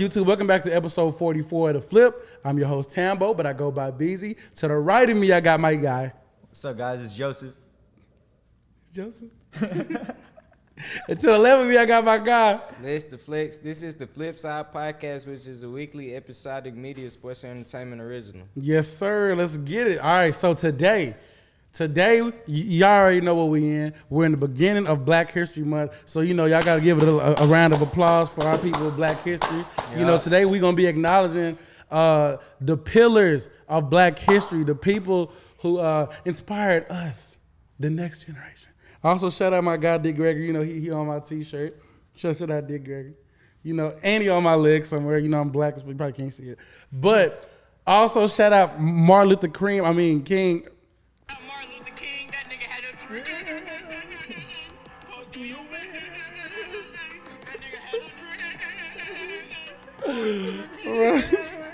YouTube? Welcome back to episode 44 of The Flip. I'm your host, Tambo, but I go by Beezy. To the right of me, I got my guy. What's up, guys? It's Joseph. Joseph? And to the left of me, I got my guy. This the Flex. This is the Flip Side Podcast, which is a weekly episodic media, sports, and entertainment original. Yes, sir. Let's get it. All right, so today, y'all already know what we in. We're in the beginning of Black History Month, so y'all got to give it a round of applause for our people of Black history. Yep. Today we're gonna be acknowledging the pillars of Black history, the people who inspired us, the next generation. Also, shout out my guy Dick Gregory. He on my T-shirt. Shout out Dick Gregory. And he on my leg somewhere. I'm black, so you probably can't see it. But also shout out Martin Luther King. Martin Luther King, that nigga had a dream. Fuck do you mean? That nigga had a dream.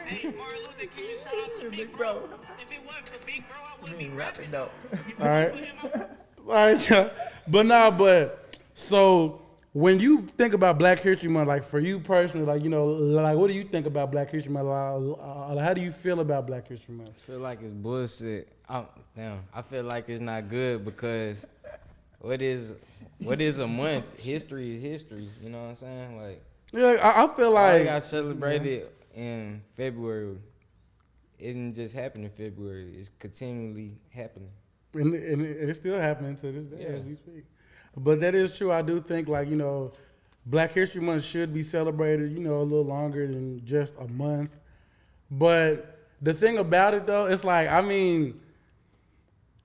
Hey, Martin Luther King, shout out to Big Bro. If it wasn't for Big Bro, I wouldn't be rapping though. All right, y'all. But so when you think about Black History Month, like for you personally, like what do you think about Black History Month? How do you feel about Black History Month? I feel like it's bullshit. I feel like it's not good because what is a month? History is history. You know what I'm saying? Like, yeah, I feel like I got celebrated in February. It didn't just happen in February. It's continually happening. And it's still happening to this day as we speak. But that is true. I do think Black History Month should be celebrated, a little longer than just a month. But the thing about it though, it's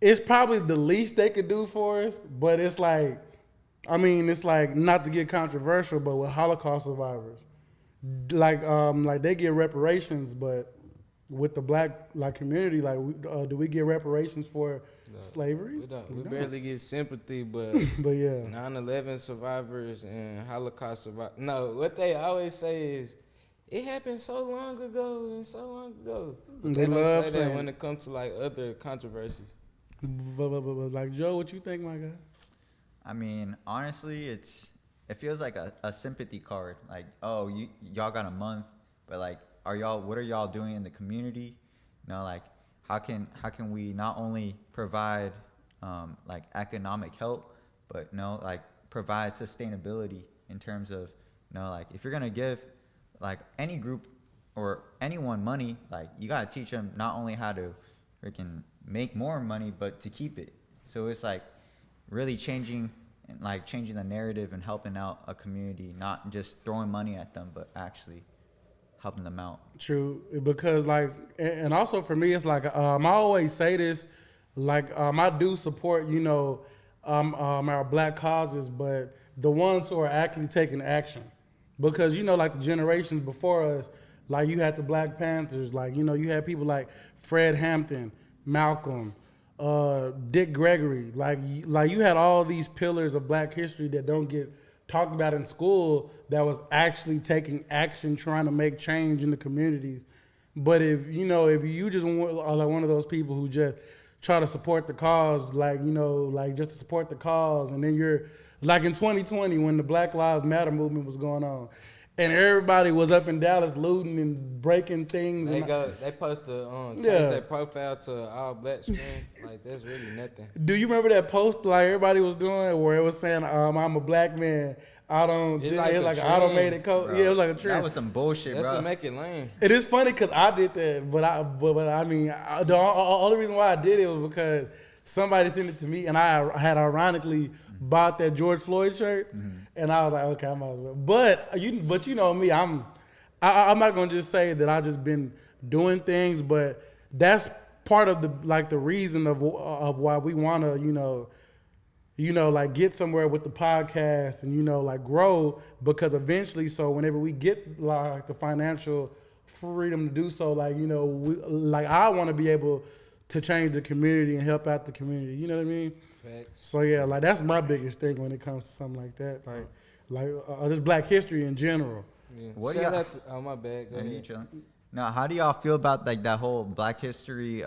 it's probably the least they could do for us. But it's not to get controversial, but with Holocaust survivors, they get reparations, but with the Black community, do we get reparations for slavery? We barely get sympathy, but but yeah, 9/11 survivors and Holocaust survivors. No, what they always say is, it happened so long ago and so long ago. They don't love say saying that when it comes to other controversies. But Joe, what you think, my guy? I mean, honestly, it feels like a sympathy card. Like, oh, y'all got a month, but what are y'all doing in the community? How can we not only provide economic help, but provide sustainability in terms of if you're gonna give any group or anyone money, you gotta teach them not only how to freaking make more money, but to keep it. So it's really changing the narrative and helping out a community, not just throwing money at them, but actually helping them out. True, because and also for me, it's I always say this, I do support our Black causes, but the ones who are actually taking action, because the generations before us, you had the Black Panthers, you had people like Fred Hampton, Malcolm, Dick Gregory, you had all these pillars of Black history that don't get talked about in school, that was actually taking action, trying to make change in the communities. But if you just are one of those people who just try to support the cause, just to support the cause, and then you're in 2020 when the Black Lives Matter movement was going on, and everybody was up in Dallas looting and breaking things. They post change their profile to all black screen. That's really nothing. Do you remember that post everybody was doing where it was saying, I'm a black man, I don't, it's like an automated code. Yeah, it was like a trend. That was some bullshit, That's bro. what make it lame. It is funny because I did that, but the only reason why I did it was because somebody sent it to me, and I had ironically bought that George Floyd shirt, and I was like, okay, I might as well. But you know me, I'm not gonna just say that I just been doing things, but that's part of the reason of why we want to get somewhere with the podcast and grow, because eventually, so whenever we get the financial freedom to do so, I want to be able to change the community and help out the community. You know what I mean? Facts. So yeah, that's my biggest thing when it comes to something like that, just Black history in general. Yeah. What Shout do y'all? out to, oh my bad. Go ahead. Now, how do y'all feel about that whole Black History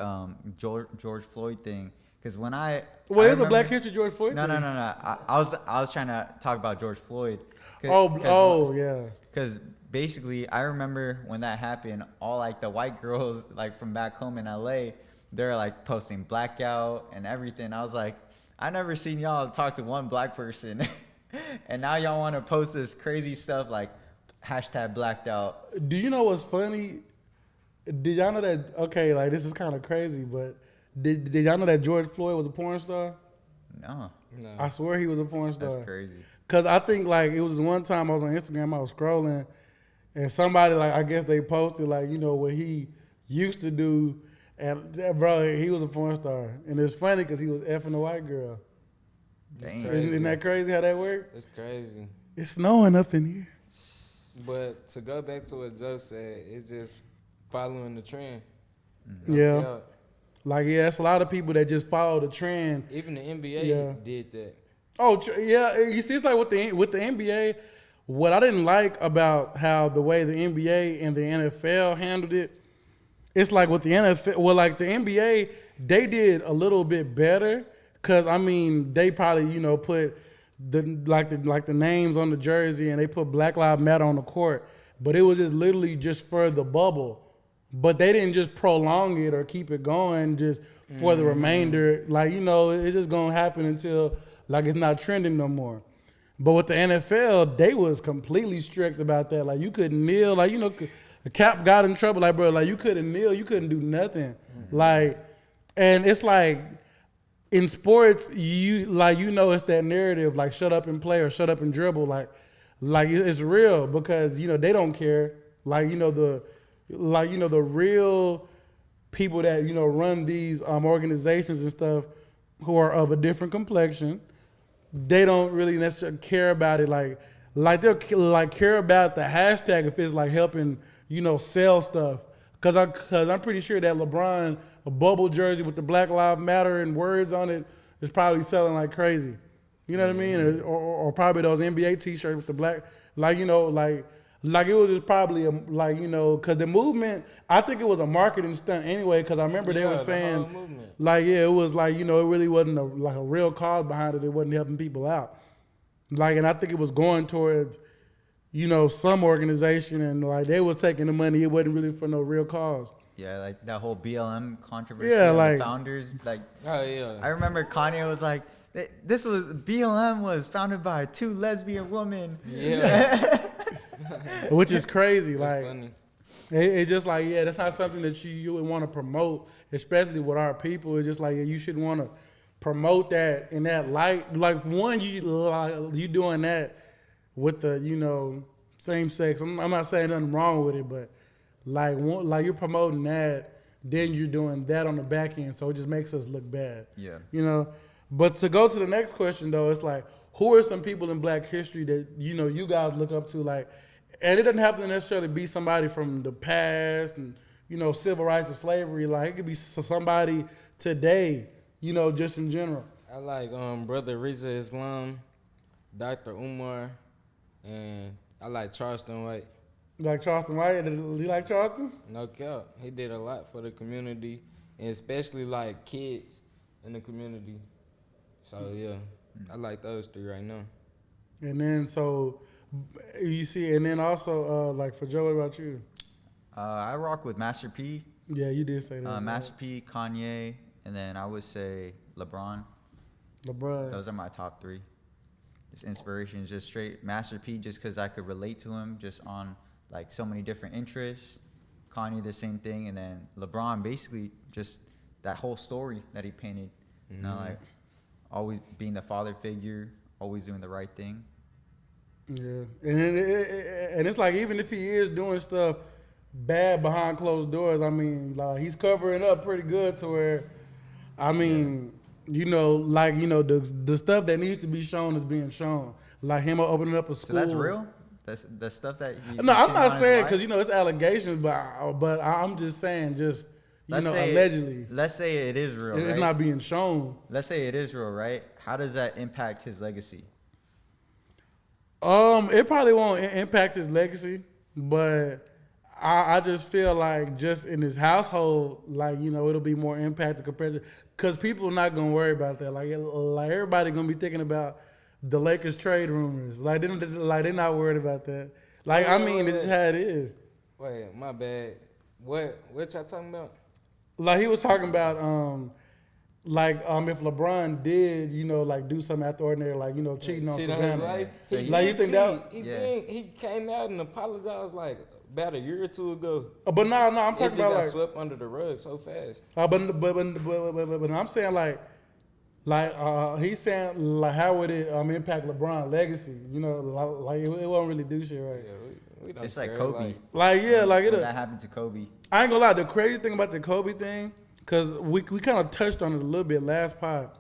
George Floyd thing? Because when it was a Black History George Floyd thing. No. I was trying to talk about George Floyd. Yeah. Because basically, I remember when that happened, all like the white girls like from back home in LA, they're like posting blackout and everything. I was like, I never seen y'all talk to one black person, and now y'all want to post this crazy stuff like hashtag blacked out. Do you know what's funny? Did y'all know that? Okay, like this is kind of crazy, but did y'all know that George Floyd was a porn star? No, No. I swear he was a porn star. that's crazy. Cause I think like it was one time I was on Instagram, I was scrolling, and somebody like I guess they posted like what he used to do, and bro, he was a porn star, and it's funny because he was effing a white girl. Dang. Isn't that crazy how that worked? It's crazy. It's snowing up in here. But to go back to what Joe said, it's just following the trend. Yeah. Like it's a lot of people that just follow the trend. Even the NBA Yeah. did that. Oh yeah, you see, it's like with the NBA. What I didn't like about how the way the NBA and the NFL handled it, it's like with the NFL. Well, like the NBA, they did a little bit better because I mean they probably put the names on the jersey and they put Black Lives Matter on the court, but it was just literally just for the bubble. But they didn't just prolong it or keep it going just for the remainder. Like it's just gonna happen until. Like it's not trending no more. But with the NFL, they was completely strict about that. Like you couldn't kneel. Like the cap got in trouble. Like bro, like you couldn't kneel. You couldn't do nothing. Like, and it's like in sports, it's that narrative. Like shut up and play or shut up and dribble. Like it's real because they don't care. Like the real people that run these organizations and stuff who are of a different complexion. They don't really necessarily care about it like they'll care about the hashtag if it's like helping sell stuff. Cause I'm pretty sure that LeBron a bubble jersey with the Black Lives Matter and words on it is probably selling like crazy. You know what I mean? Or probably those NBA T-shirts with the black like it was just probably because the movement, I think it was a marketing stunt anyway. Because I remember they were saying, it was like it really wasn't a real cause behind it. It wasn't helping people out. And I think it was going towards, some organization and they was taking the money. It wasn't really for no real cause. Yeah, like that whole BLM controversy. Yeah, the founders Oh yeah. I remember Kanye was like, this was BLM was founded by 2 lesbian women. Yeah. Which is crazy. That's like funny. It's just that's not something that you would want to promote, especially with our people. It's just you should want to promote that in that light. Like one, you doing that with the same sex. I'm not saying nothing wrong with it, but you're promoting that, then you're doing that on the back end, so it just makes us look bad. Yeah. But to go to the next question though, it's like, who are some people in Black history that you guys look up to? And it doesn't have to necessarily be somebody from the past and civil rights or slavery. It could be somebody today, just in general. I like Brother Reza Islam, Dr. Umar, and I like Charleston White. Like Charleston White? You like Charleston? No cap. He did a lot for the community, and especially kids in the community. So yeah, I like those 3 right now. And then you see, and then also for Joe, what about you? I rock with Master P. Yeah, you did say that. Master P, Kanye, and then I would say LeBron. Those are my top 3. Just inspirations, just straight Master P, just because I could relate to him just on so many different interests. Kanye, the same thing, and then LeBron, basically just that whole story that he painted. Always being the father figure, always doing the right thing. Yeah, and it's even if he is doing stuff bad behind closed doors, I mean, he's covering up pretty good to where, I mean, the stuff that needs to be shown is being shown. Like him opening up a school. So that's real? That's the stuff that No, I'm not saying because it's allegations, but I'm just saying allegedly. Let's say it is real. It's not being shown. Let's say it is real, right? How does that impact his legacy? It probably won't impact his legacy, but I just feel just in his household, it'll be more impacted compared to, because people are not gonna worry about that. Everybody gonna be thinking about the Lakers trade rumors. They're not worried about that. Like, I mean, wait. it's how it is. Wait, my bad. What y'all talking about? Like, he was talking about, if LeBron did, like, do something out the ordinary, like, cheating on Cheat on his Savannah. wife. So He he- Like, you did think that? cheat. Yeah. He came out and apologized like about a year or two ago. But no, I'm It talking just about, got like, swept under the rug so fast. but I'm saying, he's saying, like, how would it impact LeBron's legacy? Like it won't really do shit right. Yeah, we don't It's like care, Kobe. Like, yeah, like When it. that happened to Kobe. I ain't gonna lie. The crazy thing about the Kobe thing, cause we kind of touched on it a little bit last pod,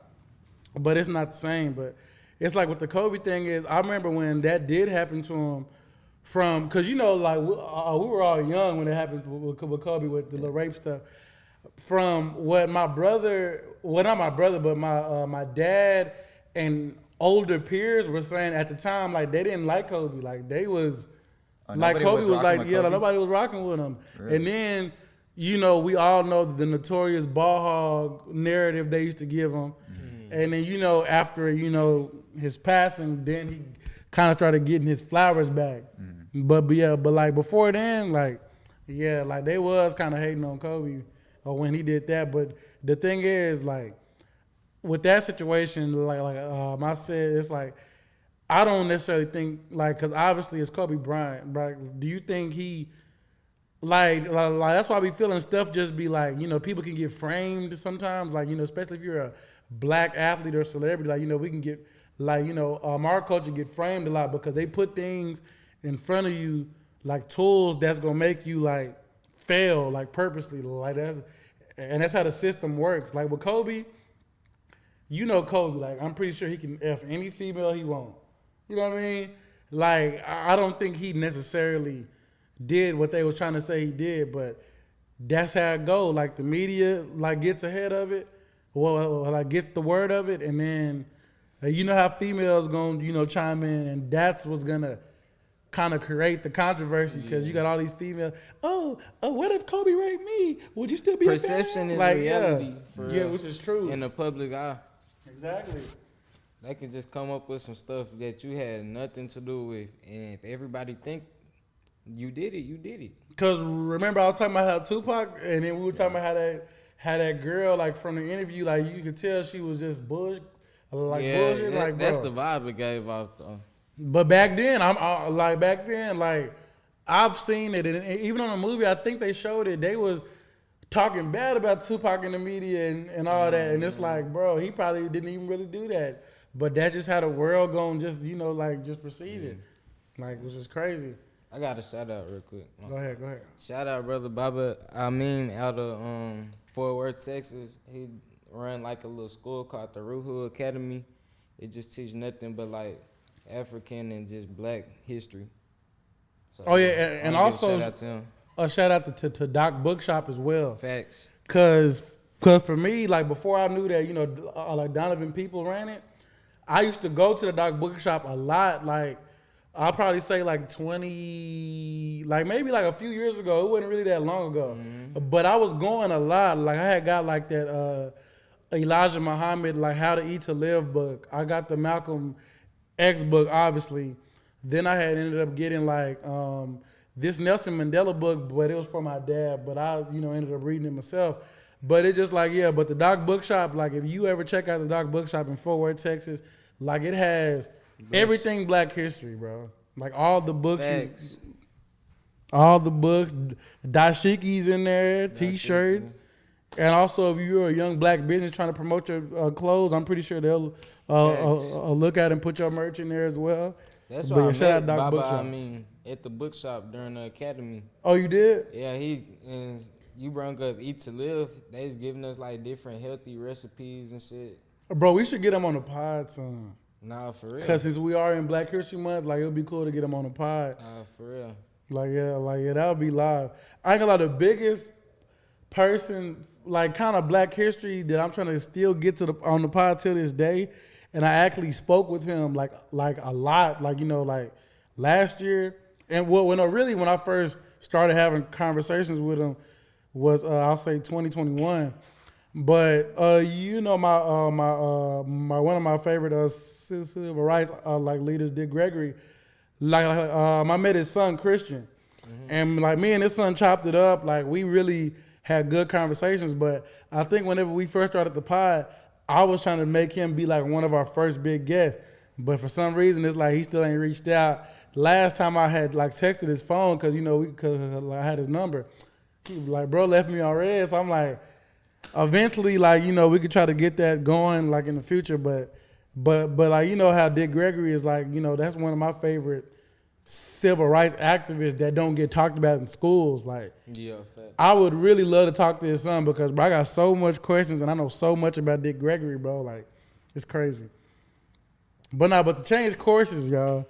but it's not the same. But it's like with the Kobe thing is, I remember when that did happen to him. Cause we were all young when it happened with Kobe with the little rape stuff. From what my brother, well not my brother, but my dad and older peers were saying at the time, like they didn't like Kobe, like they was. Like Nobody Kobe was rocking like, with yeah, like Kobe? nobody was rocking with him. Really? And then, we all know the notorious ball hog narrative they used to give him. Mm-hmm. And then, after, his passing, then he kind of started getting his flowers back. Mm-hmm. But like before then, like they was kind of hating on Kobe when he did that. But the thing is, like, with that situation, I said, it's like, I don't necessarily think, like, because obviously it's Kobe Bryant, right? Do you think he, like that's why I be feeling stuff just be like, people can get framed sometimes, like, especially if you're a black athlete or celebrity, like, we can get, like, our culture get framed a lot because they put things in front of you, like tools that's going to make you, like, fail, like, purposely, like, and that's how the system works. Like, with Kobe, Kobe, like, I'm pretty sure he can F any female he wants. You know what I mean? Like, I don't think he necessarily did what they was trying to say he did, but that's how it go. Like, the media, like, gets ahead of it, or like, gets the word of it, and then, you know how females gonna, chime in, and that's what's gonna kind of create the controversy, because you got all these females, what if Kobe raped me? Would you still be Perception a fan? is Like, reality. For yeah, real. which is true. In the public eye. Exactly. They could just come up with some stuff that you had nothing to do with, and if everybody think you did it, you did it. Cause remember I was talking about how Tupac, and then we were talking about how that girl, like, from the interview, like, you could tell she was just bullshit, bullshit, like, bro. That's the vibe it gave off though. But back then, I've seen it, and even on the movie, I think they showed it. They was talking bad about Tupac in the media and all that, and it's like, bro, he probably didn't even really do that. But that's just how the world going, just, just proceeded. Like, which is crazy. I got a shout out real quick. Go ahead. Shout out brother Baba out of Fort Worth, Texas. He run like a little school called the Ruhu Academy. It just teach nothing but like African and just black history. So, Oh, yeah, and I wanna give a also shout out to him. a shout out to Doc Bookshop as well. Facts. Cause for me, like, before I knew that, like, Donovan People ran it, I used to go to the Doc Bookshop a lot. Like, I'll probably say like 20, like maybe like a few years ago. It wasn't really that long ago. Mm-hmm. But I was going a lot. Like, I had got like that Elijah Muhammad, like, How to Eat to Live book. I got the Malcolm X book, obviously. Then I had ended up getting like this Nelson Mandela book, but it was for my dad. But I, ended up reading it myself. But it's just like, yeah, but the Doc Bookshop, like, if you ever check out the Doc Bookshop in Fort Worth, Texas, like, it has everything Black history, bro. Like, all the books. Facts. Mm-hmm. Dashikis in there, T-shirts. And also, if you're a young Black business trying to promote your clothes, I'm pretty sure they'll look at and put your merch in there as well. That's But why yeah, I shout out met Doc Baba, Bookshop. at the bookshop during the academy. Oh, you did? Yeah, and you brought up Eat to Live. They was giving us like different healthy recipes and shit. Bro, we should get them on the pod soon. Nah, for real. Because since we are in Black History Month, like, it would be cool to get them on the pod. For real. Like, yeah, that would be live. I ain't gonna lie, the biggest person, like, kind of Black history that I'm trying to still get to on the pod till this day, and I actually spoke with him, like a lot, like, like, last year. And when I first started having conversations with him was, I'll say 2021. But my one of my favorite civil rights like leaders, Dick Gregory, I met his son Christian, and like me and his son chopped it up. Like we really had good conversations. But I think whenever we first started the pod, I was trying to make him be like one of our first big guests. But for some reason, it's like he still ain't reached out. Last time I had like texted his phone because I had his number. He was like, bro, left me on red. So I'm like, eventually, like, we could try to get that going like in the future. But like, how Dick Gregory is like, that's one of my favorite civil rights activists that don't get talked about in schools. Like, Yeah, fact. I would really love to talk to his son because, bro, I got so much questions and I know so much about Dick Gregory, bro. Like, it's crazy. But to change courses, y'all,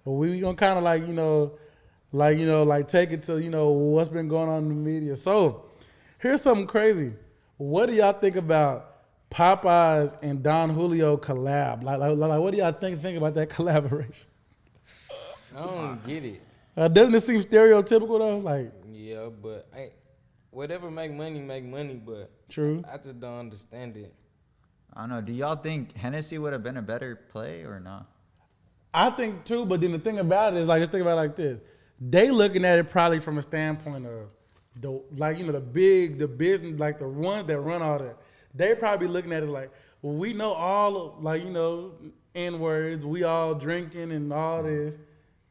we gonna kind of like take it to, what's been going on in the media. So, here's something crazy. What do y'all think about Popeyes and Don Julio collab? Like what do y'all think about that collaboration? I don't get it. Doesn't it seem stereotypical though? Like, Yeah, but whatever make money, but true. I just don't understand it. I don't know. Do y'all think Hennessy would have been a better play or not? I think too, but then the thing about it is, like, let's think about it like this. They looking at it probably from a standpoint of the business, like the ones that run all that. They probably looking at it like, well, we know all of, N-words, we all drinking and all this,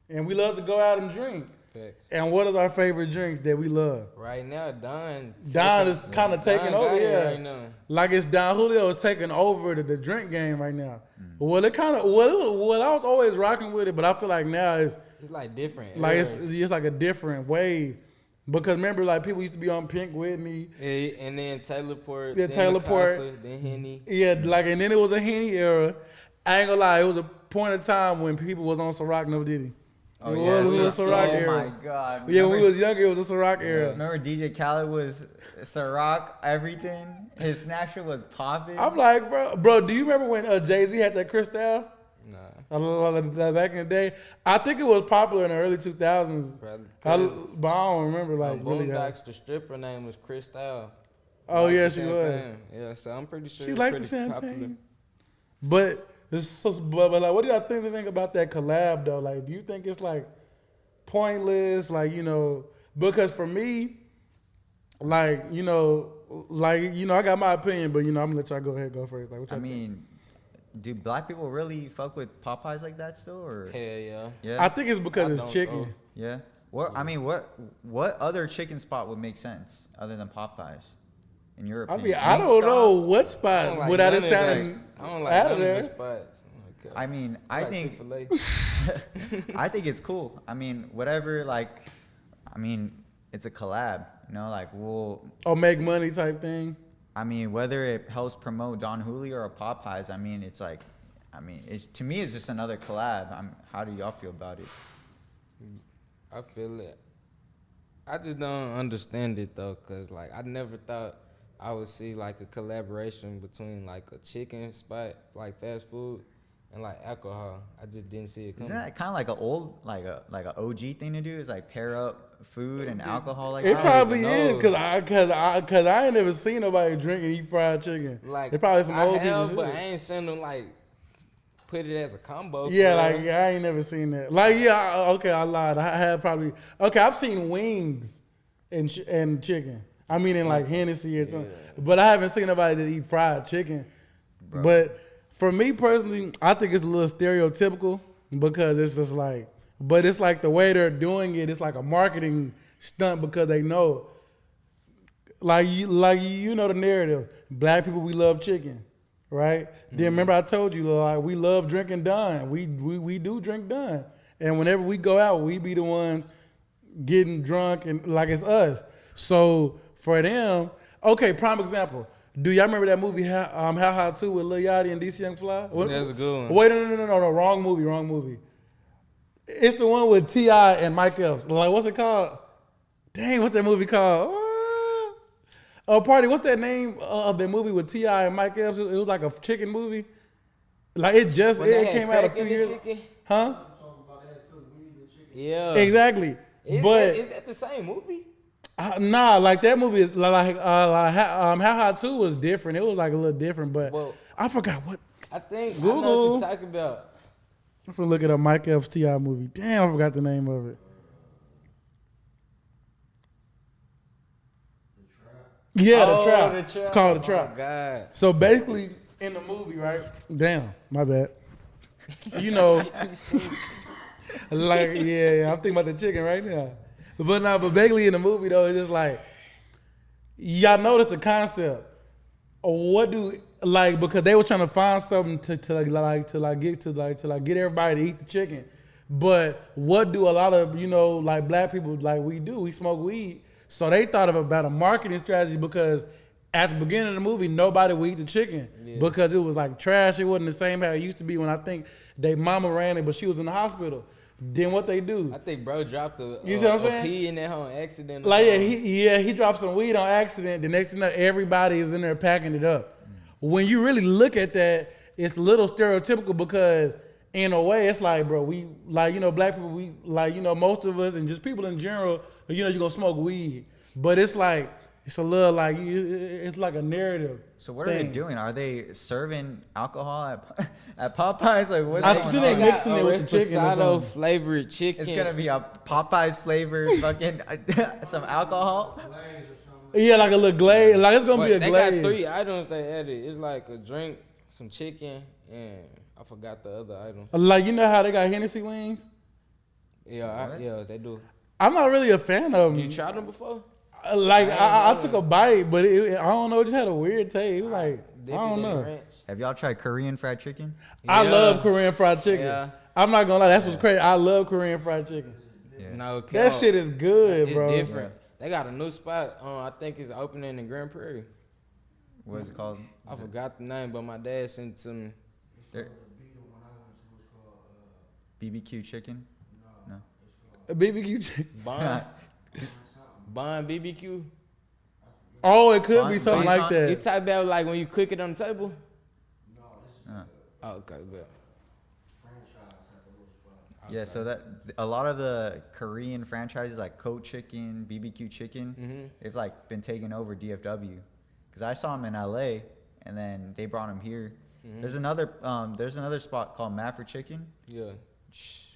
and we love to go out and drink. Facts. And what is our favorite drinks that we love? Right now, Don Is kind of taking over, yeah. right now. Like it's Don Julio is taking over the drink game right now. Well, it kind of, well, I was always rocking with it, but I feel like now it's like different. like eras. it's just like a different wave. Because remember, like people used to be on Pink Whitney. Yeah, and then Taylor Port. Yeah, then Taylor Port. Casa, then Henny. Yeah, like, and then it was a Henny era. I ain't gonna lie, it was a point of time when people was on Ciroc, no Diddy. Oh, It yeah. was a Ciroc era. Oh, my God. Yeah, when we was younger, it was a Ciroc era. Remember DJ Khaled was Ciroc, everything? His snatcher was popping. I'm like, bro, do you remember when Jay-Z had that Cristal? Nah. Back in the day, I think it was popular in the early 2000s. Probably. But I don't remember like really. Boondocks, the stripper name was Cristal. Oh Like yeah, the she was. champagne. Yeah, so I'm pretty sure She it's liked the pretty champagne. popular. But like, what do y'all think about that collab though? Like, do you think it's like pointless? Like, because for me, I got my opinion, but I'm gonna let y'all go ahead, go first. Like, what y'all think? Do black people really fuck with Popeyes like that still, or? Hell yeah. Yeah. I think it's because I it's don't chicken. know. Yeah. What other chicken spot would make sense other than Popeyes? In your I opinion? mean, I don't know Wingstop? what I spot don't like without none it of that. sounding I don't like out none of of there. the spots. Okay. I mean, I like think Chick-fil-A. I think it's cool. I mean, whatever. Like, I mean, it's a collab. Like Or make money type thing. I mean, whether it helps promote Don Julio or Popeyes, I mean, it's like, to me, it's just another collab. How do y'all feel about it? I feel it. I just don't understand it though, cause like I never thought I would see like a collaboration between like a chicken spot, like fast food, and like alcohol. I just didn't see it coming. Isn't that kind of like an old, like a OG thing to do? Is like pair up food and alcohol like It that? probably even is, know. cause I ain't never seen nobody drink and eat fried chicken. Like It's probably some old I have, people. but shit. I ain't seen them like put it as a combo. Yeah, for like real. I ain't never seen that. Like I lied. I had probably I've seen wings and chicken. I mean in like Hennessy or something. But I haven't seen nobody that eat fried chicken. Bro. But for me personally, I think it's a little stereotypical because it's just like, but it's like the way they're doing it. It's like a marketing stunt because they know, like you know the narrative. Black people, we love chicken. Right? Then remember I told you, like, we love drinking Don. We do drink Don. And whenever we go out, we be the ones getting drunk and like it's us. So for them, okay, prime example. Do y'all remember that movie How High 2 with Lil Yachty and DC Young Fly? That's a good one. Wait, no, wrong movie. It's the one with T.I. and Mike Epps. Like, what's it called? Dang, what's that movie called? Party, what's that name of the movie with T.I. and Mike Epps? It was like a chicken movie. Like it came out a few years. Huh? Yeah. Exactly. Is that the same movie? Nah, like that movie is How High 2 was different. It was like a little different, but Well, I forgot what. I think I know Google. what you're talking about. I'm finna look at a Mike Epps T.I. movie. Damn, I forgot the name of it. Yeah, The Trap. It's called The Trap. Oh God. So basically, in the movie, right? Damn, my bad. You know, like yeah, I'm thinking about the chicken right now. But basically in the movie though, it's just like y'all notice the concept. What do like because they were trying to find something to get everybody to eat the chicken. But what do a lot of like black people like we do? We smoke weed. So they thought of about a marketing strategy because at the beginning of the movie, nobody would eat the chicken because it was like trash. It wasn't the same how it used to be when I think they mama ran it, but she was in the hospital. Then what they do? I think bro dropped a You see what I'm saying? pee in that home accident. Like he dropped some weed on accident. The next thing you know, everybody is in there packing it up. When you really look at that, it's a little stereotypical because in a way it's like, bro, we like black people, we like most of us and just people in general, you're gonna smoke weed, but it's like it's a little like it's like a narrative. So what are they doing? Are they serving alcohol at Popeyes? Like what's I going think on? they mixing it with the chicken or Reposado something. flavored chicken. It's gonna be a Popeyes flavored fucking some alcohol. Yeah, like a little glaze. Like it's gonna But be a they glaze. got 3 items they added. It's like a drink, some chicken, and I forgot the other item. Like you know how they got Hennessy wings? Yeah, they do. I'm not really a fan of them. You tried them before? Like I took a bite, but I don't know. It just had a weird taste. It was like I Dip don't it in know. ranch. Have y'all tried Korean fried chicken? I Yeah. love Korean fried chicken. Yeah. I'm not gonna lie, that's what's crazy. I love Korean fried chicken. Yeah. No, That shit is good, it's bro. different. They got a new spot. I think it's opening in Grand Prairie. What is it called? I forgot the name, but my dad sent it to me. There- BBQ chicken? No. A BBQ chicken. Bond BBQ. Oh, it could be Bon- something bon- like You that. type about like when you cook it on the table? Uh, Oh, okay, good. yeah, so that a lot of the Korean franchises like Coat Chicken, BBQ Chicken, they've like been taking over DFW. Because I saw them in LA, and then they brought them here. There's another spot called Maffer Chicken. Yeah.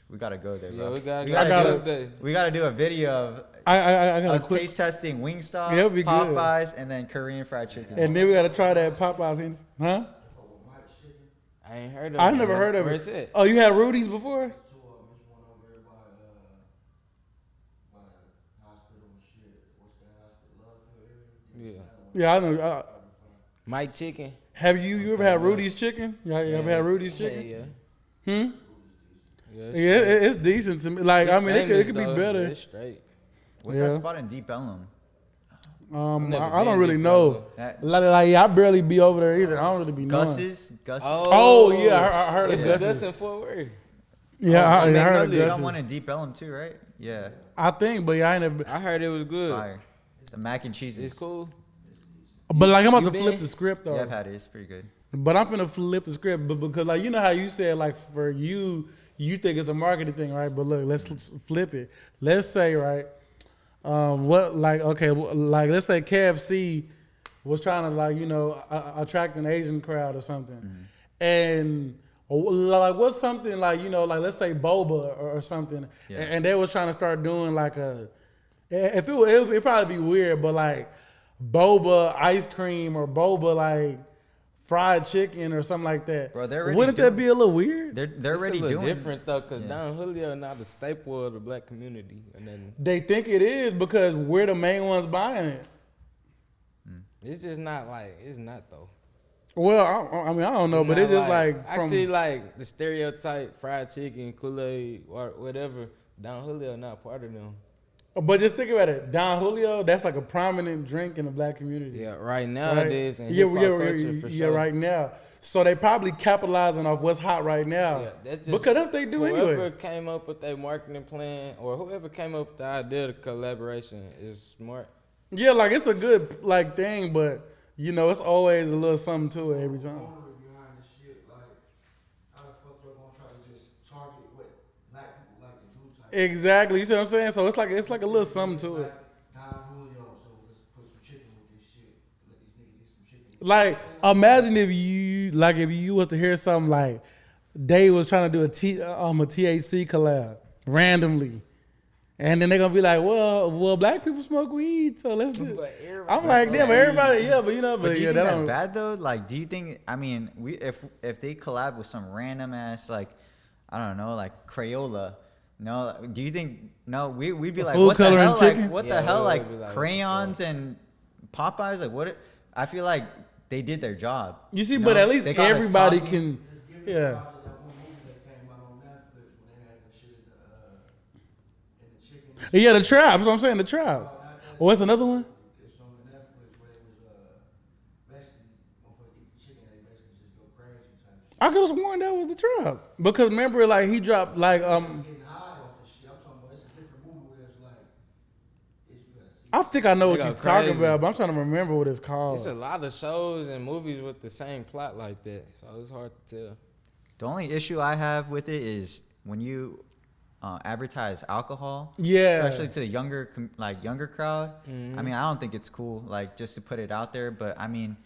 We gotta go there, Yeah, bro. we gotta I gotta- Tuesday. we gotta do a video of I got us a quick, taste testing Wingstop, Yeah, it'd be good. Popeyes, and then Korean fried chicken. and then we gotta try that Popeyes, huh? I ain't heard of it. I never heard of Where it. it's at? Oh, you had Rudy's before? Yeah. Yeah, I know. Mike Chicken. Have you ever had Rudy's chicken? You ever had Rudy's Yeah, chicken? yeah. Hmm. Yeah, it's Yeah, straight. it's decent to me. Like I It's mean, it famous, could be though, better. but it's straight. What's Yeah. that spot in Deep Ellum? never I don't been really Deep know. Ellum. That- Like I barely be over there either. I don't really be knowing. Gus's? Oh yeah, I heard of It's a Gus's. Gus in Fort Worth. Yeah, I heard of Magnolia. You got Gus's. one in Deep Ellum too, right? Yeah. I think, but yeah, I ain't never. I heard it was good. Fire. The mac and cheese It's is cool. But like I'm about You to flip been? the script though. Yeah, I've had it. It's pretty good. But I'm finna flip the script, but because like you know how you said like for you think it's a marketing thing, right? But look, let's flip it. Let's say right, like let's say KFC was trying to like attract an Asian crowd or something, and like what's something like like let's say boba or something, Yeah. and they was trying to start doing like it'd probably be weird, but like boba ice cream or boba like fried chicken or something like that. Bro, they're already Wouldn't that doing- be a little weird? They're It's already a little doing different though, cause Yeah. Don Julio not the staple of the black community, and then They think it is because we're the main ones buying it. it's just not like it's not though. Well, I mean, I don't know, but Not it's just like I from see like the stereotype fried chicken, Kool-Aid, or whatever. Don Julio not part of them. but just think about it. Don Julio, that's like a prominent drink in the black community. Yeah, right right? nowadays and yeah, hip hop culture for sure. right now. So they probably capitalizing off what's hot right now. Yeah, that's just because that's what they do whoever anyway. came up with their marketing plan or whoever came up with the idea of collaboration is smart. Yeah, like it's a good like thing, but it's always a little something to it every time. Behind the shit, like how the fuck they gonna try to just target what black people like to do type. Exactly, you see what I'm saying? So it's like a little something to it. Don Julio, so let's put some chicken with this shit. Let these niggas eat some chicken. Like imagine if you was to hear something like they was trying to do a THC collab randomly. And then they're gonna be like, well, black people smoke weed, so let's do But it. everybody- I'm like, damn, everybody, yeah, but you know, But do you yeah, think that that's don't. bad though? Like, do you think? I mean, if they collab with some random ass like, I don't know, like Crayola. No, do you think? No, we'd be like, food what the coloring hell? chicken? Like, what Yeah, the hell? we Like would be like, crayons and Popeyes. Like, what? I feel like they did their job. You see, No, but at least they got us everybody talking. can, Just give me yeah. the vibes of that one movie that came out on Netflix when they had the shit in the chicken. Yeah, the trap. That's what I'm saying, the trap. What's another one? It's on the Netflix where they was basically motherfucker eat the chicken, they basically just go crazy type shit. I could have sworn that was the trap because remember, like he dropped like Getting high off this shit. I'm talking about it's a different movie where it's like it's you gotta see. I think I know what They you're go talking crazy. about, but I'm trying to remember what it's called. It's a lot of shows and movies with the same plot like that, so it's hard to tell. The only issue I have with it is when you advertise alcohol, Yeah. especially to the younger crowd. I mean, I don't think it's cool, like just to put it out there. But I mean,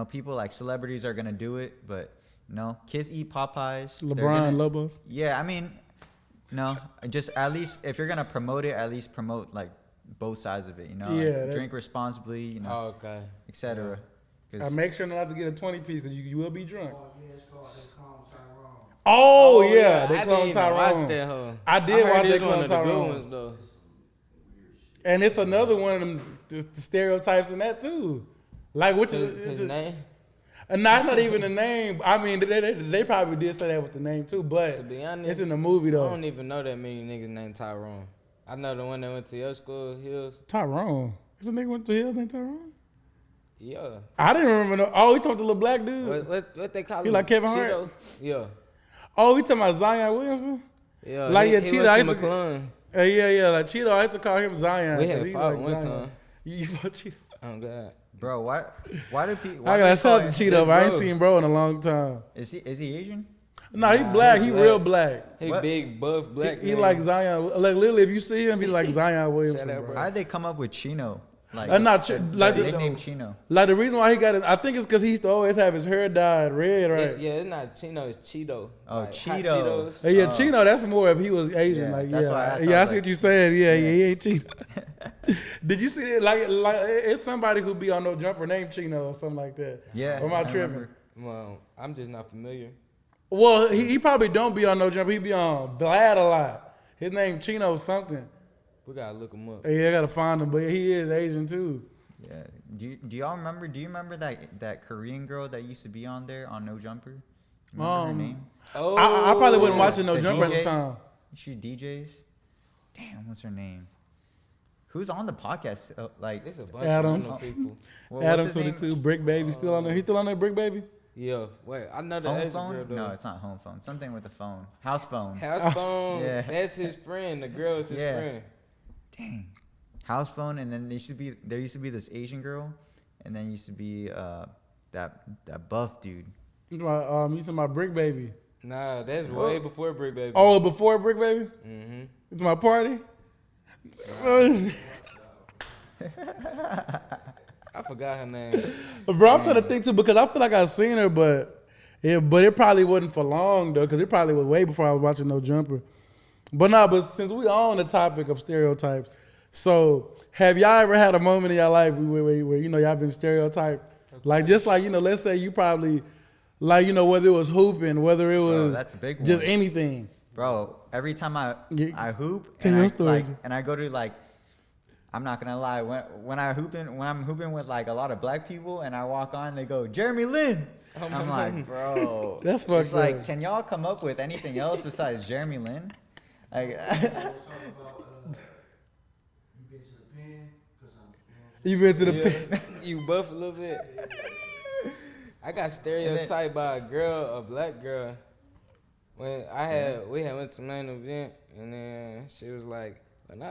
people like celebrities are gonna do it, but kids eat Popeyes. They're LeBron gonna- Lobos. Yeah, I mean, no, just at least if you're gonna promote it, at least promote like both sides of it. Yeah, like, that- drink responsibly, Oh, okay. etc. I make sure not to get a 20 piece because you will be drunk. Oh yeah, it's called they call him Tyrone. Oh, yeah, they I clone didn't even watch Tyrone. that hoe. I did heard watch it's They one Clone of the good Tyrone. ones though. And it's another one of them the stereotypes in that too. Like which His is name? and that's not even the name. I mean, they probably did say that with the name too, but To be honest, it's in the movie I though. don't even know that many niggas named Tyrone. I know the one that went to your school, Hills. Tyrone. Is a nigga went to Hills named Tyrone? Yeah. I didn't remember. Oh, we talking the little black dude. What they call You him? like Kevin Hart? Cheeto? Yeah. Oh, we talking about Zion Williamson? Yeah. Like, he, yeah, he Cheeto, I went used to to- McClung. Yeah, like Cheeto. I used to call him Zion. We 'cause had he fought like one Zion. time. You fought Cheeto? Oh God. Bro, why do people? I got shout out to Cheeto, but I ain't bro. seen bro in a long time. Is he Asian? No, he Nah, black. he He black. real black. He What? big, buff, black. He man. like Zion. Like literally, if you see him, he like Zion Williamson. Shout out, bro. bro. How'd they come up with Chino? Like Not like the the- nickname Chino. Like the reason why he got it, I think it's because he used to always have his hair dyed red, right? Yeah, it's not Chino, it's Cheeto. Oh, Like, hot Cheeto. Cheetos. Yeah, Chino. That's more if he was Asian. Yeah, like that's yeah, why I thought, yeah. I see like- what you saying. Yeah, he ain't Chino. Did you see it? Like it's somebody who be on No Jumper named Chino or something like that. Yeah. Or am I I tripping? remember. Well, I'm just not familiar. Well, he probably don't be on No Jumper. He be on Vlad a lot. His name Chino something. We gotta look him up. Yeah, I gotta find him, but he is Asian too. Yeah. Do y'all remember? Do you remember that Korean girl that used to be on there on No Jumper? Remember her name? Oh, I probably wasn't watching No The Jumper at the DJ? time. She DJs. Damn, what's her name? Who's on the podcast? Like, It's a bunch Adam. of random people. what's Adam his name? 22, Brick Baby still on there. He still on there, Brick Baby. Yeah, wait, I know the Home Asian phone? girl though. No, it's not home phone. Something with the phone. House phone. House phone. Yeah. That's his friend. The girl is his Yeah. friend. Dang. House phone, and then there used to be this Asian girl, and then used to be that buff dude. You talking about Brick Baby? Nah, that's way before Brick Baby. Oh, before Brick Baby? Mm-hmm. It's my party. I forgot her name. Bro, I'm trying to think too because I feel like I've seen her, but it probably wasn't for long though, because it probably was way before I was watching No Jumper. But since we on the topic of stereotypes, so have y'all ever had a moment in your life where y'all been stereotyped? Like just like let's say you probably like whether it was hooping, whether it was that's a big just one. anything. Bro, every time I hoop Tell and your I, story. and I go to like, I'm not gonna lie, when I'm hooping with like a lot of black people and I walk on, they go Jeremy Lin. I'm like, bro, That's it's fucked like, up. can y'all come up with anything else besides Jeremy Lin? Like, I was talking about you been to the pen because I'm You been to the Yeah. You buff a little bit. I got stereotyped by a black girl. When we had went to main event, and then she was like, when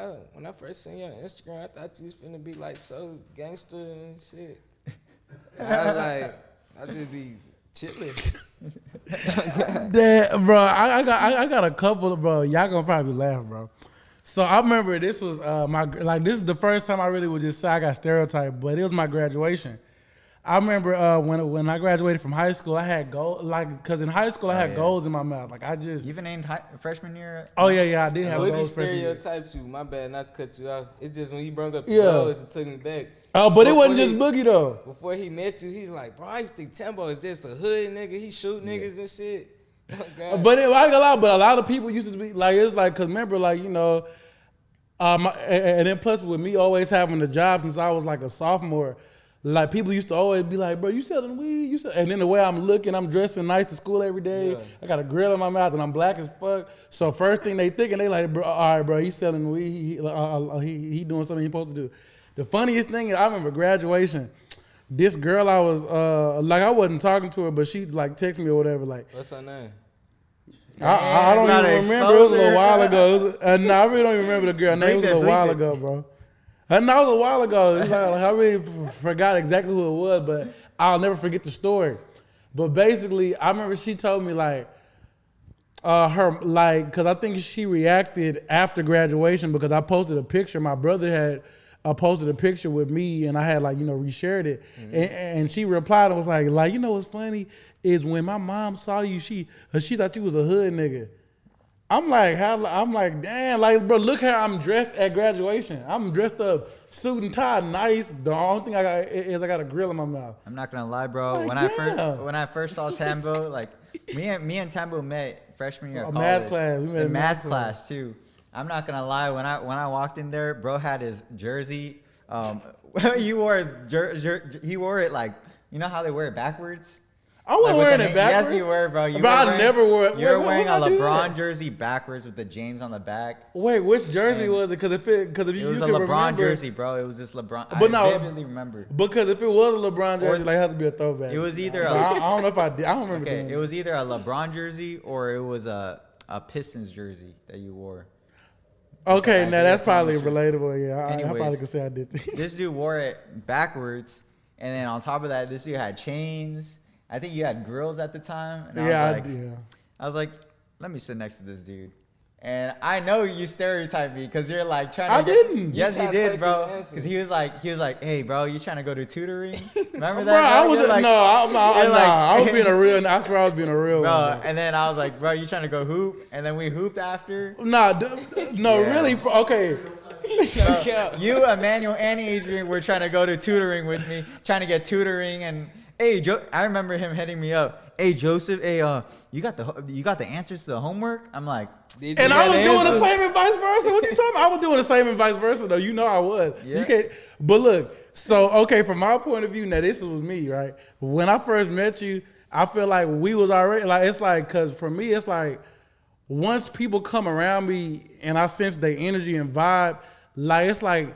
I first seen you on Instagram, I thought you was finna be like so gangster and shit. And I was like, I just be chilling. That, bro, I got a couple of, bro. Y'all gonna probably laugh, bro. So I remember this was this is the first time I really would just say I got stereotyped, but it was my graduation. I remember when I graduated from high school, I had gold, like, cause in high school I had goals in my mouth. Like I just. You even named freshman year. Oh yeah, I did have What he goals freshman year. stereotyped you? My bad, not to cut you off. It's just when he brought up the Yeah. goals, it took me back. Oh, but it Before wasn't just he- Boogie though. Before he met you, he's like, bro, I used to think Timbo is just a hood nigga. He shoot niggas and shit. Oh, God. But I ain't gonna lie, but a lot of people used to be like, it's like, cause remember, like, you know, and then plus with me always having a job since I was like a sophomore, like people used to always be like, bro, you selling weed? And then the way I'm looking, I'm dressing nice to school every day. Yeah. I got a grill in my mouth and I'm black as fuck. So first thing they thinking, they like, bro, all right, bro, he's selling weed. He doing something he's supposed to do. The funniest thing is I remember graduation. This girl I was like I wasn't talking to her, but she like texted me or whatever. Like What's her name? I don't gotta even remember. It was a little expose while her. ago. No, I really don't even remember the girl name. It was a little Bleep while it. ago, bro. No, it was a while ago. It's like I really forgot exactly who it was, but I'll never forget the story. But basically, I remember she told me like her like because I think she reacted after graduation because I posted a picture. My brother had posted a picture with me, and I had like reshared it, and she replied and was like you know what's funny is when my mom saw you, she thought you was a hood nigga. I'm like, damn, like, bro, look how I'm dressed at graduation. I'm dressed up, suit and tie, nice. The only thing I got is I got a grill in my mouth. I'm not gonna lie, bro. Like, When I first saw Tambo, like me and Tambo met freshman year of A math college. class. We met in in math math class too. I'm not gonna lie. When I walked in there, bro had his jersey. He wore he wore it like, you know how they wear it backwards. I wasn't Like, with wearing the it name- backwards. Yes, you were, bro. But I never wore it. You were Wait, wearing a when did I do LeBron that? jersey backwards with the James on the back. Wait, which jersey And was it? Because if It you was a can LeBron remember, jersey, bro. It was this LeBron. But I no, vividly remember. because if it was a LeBron jersey, Or- like it has to be a throwback. It was either So I don't know if I did. I don't remember. Okay, doing it was either a LeBron jersey or it was a Pistons jersey that you wore. Okay, Isaiah now that's probably Thomas jersey. relatable. Yeah, I probably Anyways. could say I did. This dude wore it backwards, and then on top of that, this dude had chains. I think you had grills at the time. And I was like, let me sit next to this dude. And I know you stereotyped me because you're like trying to. I didn't. Yes, You you tried to did, take bro. his answer. Because he was like, hey, bro, you trying to go to tutoring? Remember that? Bro, I was You're like, you're like- I was being a real. I swear I was being a real bro. one. And then I was like, bro, you trying to go hoop? And then we hooped after. Nah, no, Yeah. really. Okay, Bro, you, Emmanuel, and Adrian were trying to go to tutoring with me, trying to get tutoring. And hey, I remember him hitting me up. Hey, Joseph, hey, you got the answers to the homework? I'm like, and I was doing the same and vice versa. What you talking about? I was doing the same and vice versa, though. You know I was. Yeah. You can't. But look, so okay, from my point of view, now this was me, right? When I first met you, I feel like we was already like it's like because for me it's like once people come around me and I sense their energy and vibe, like it's like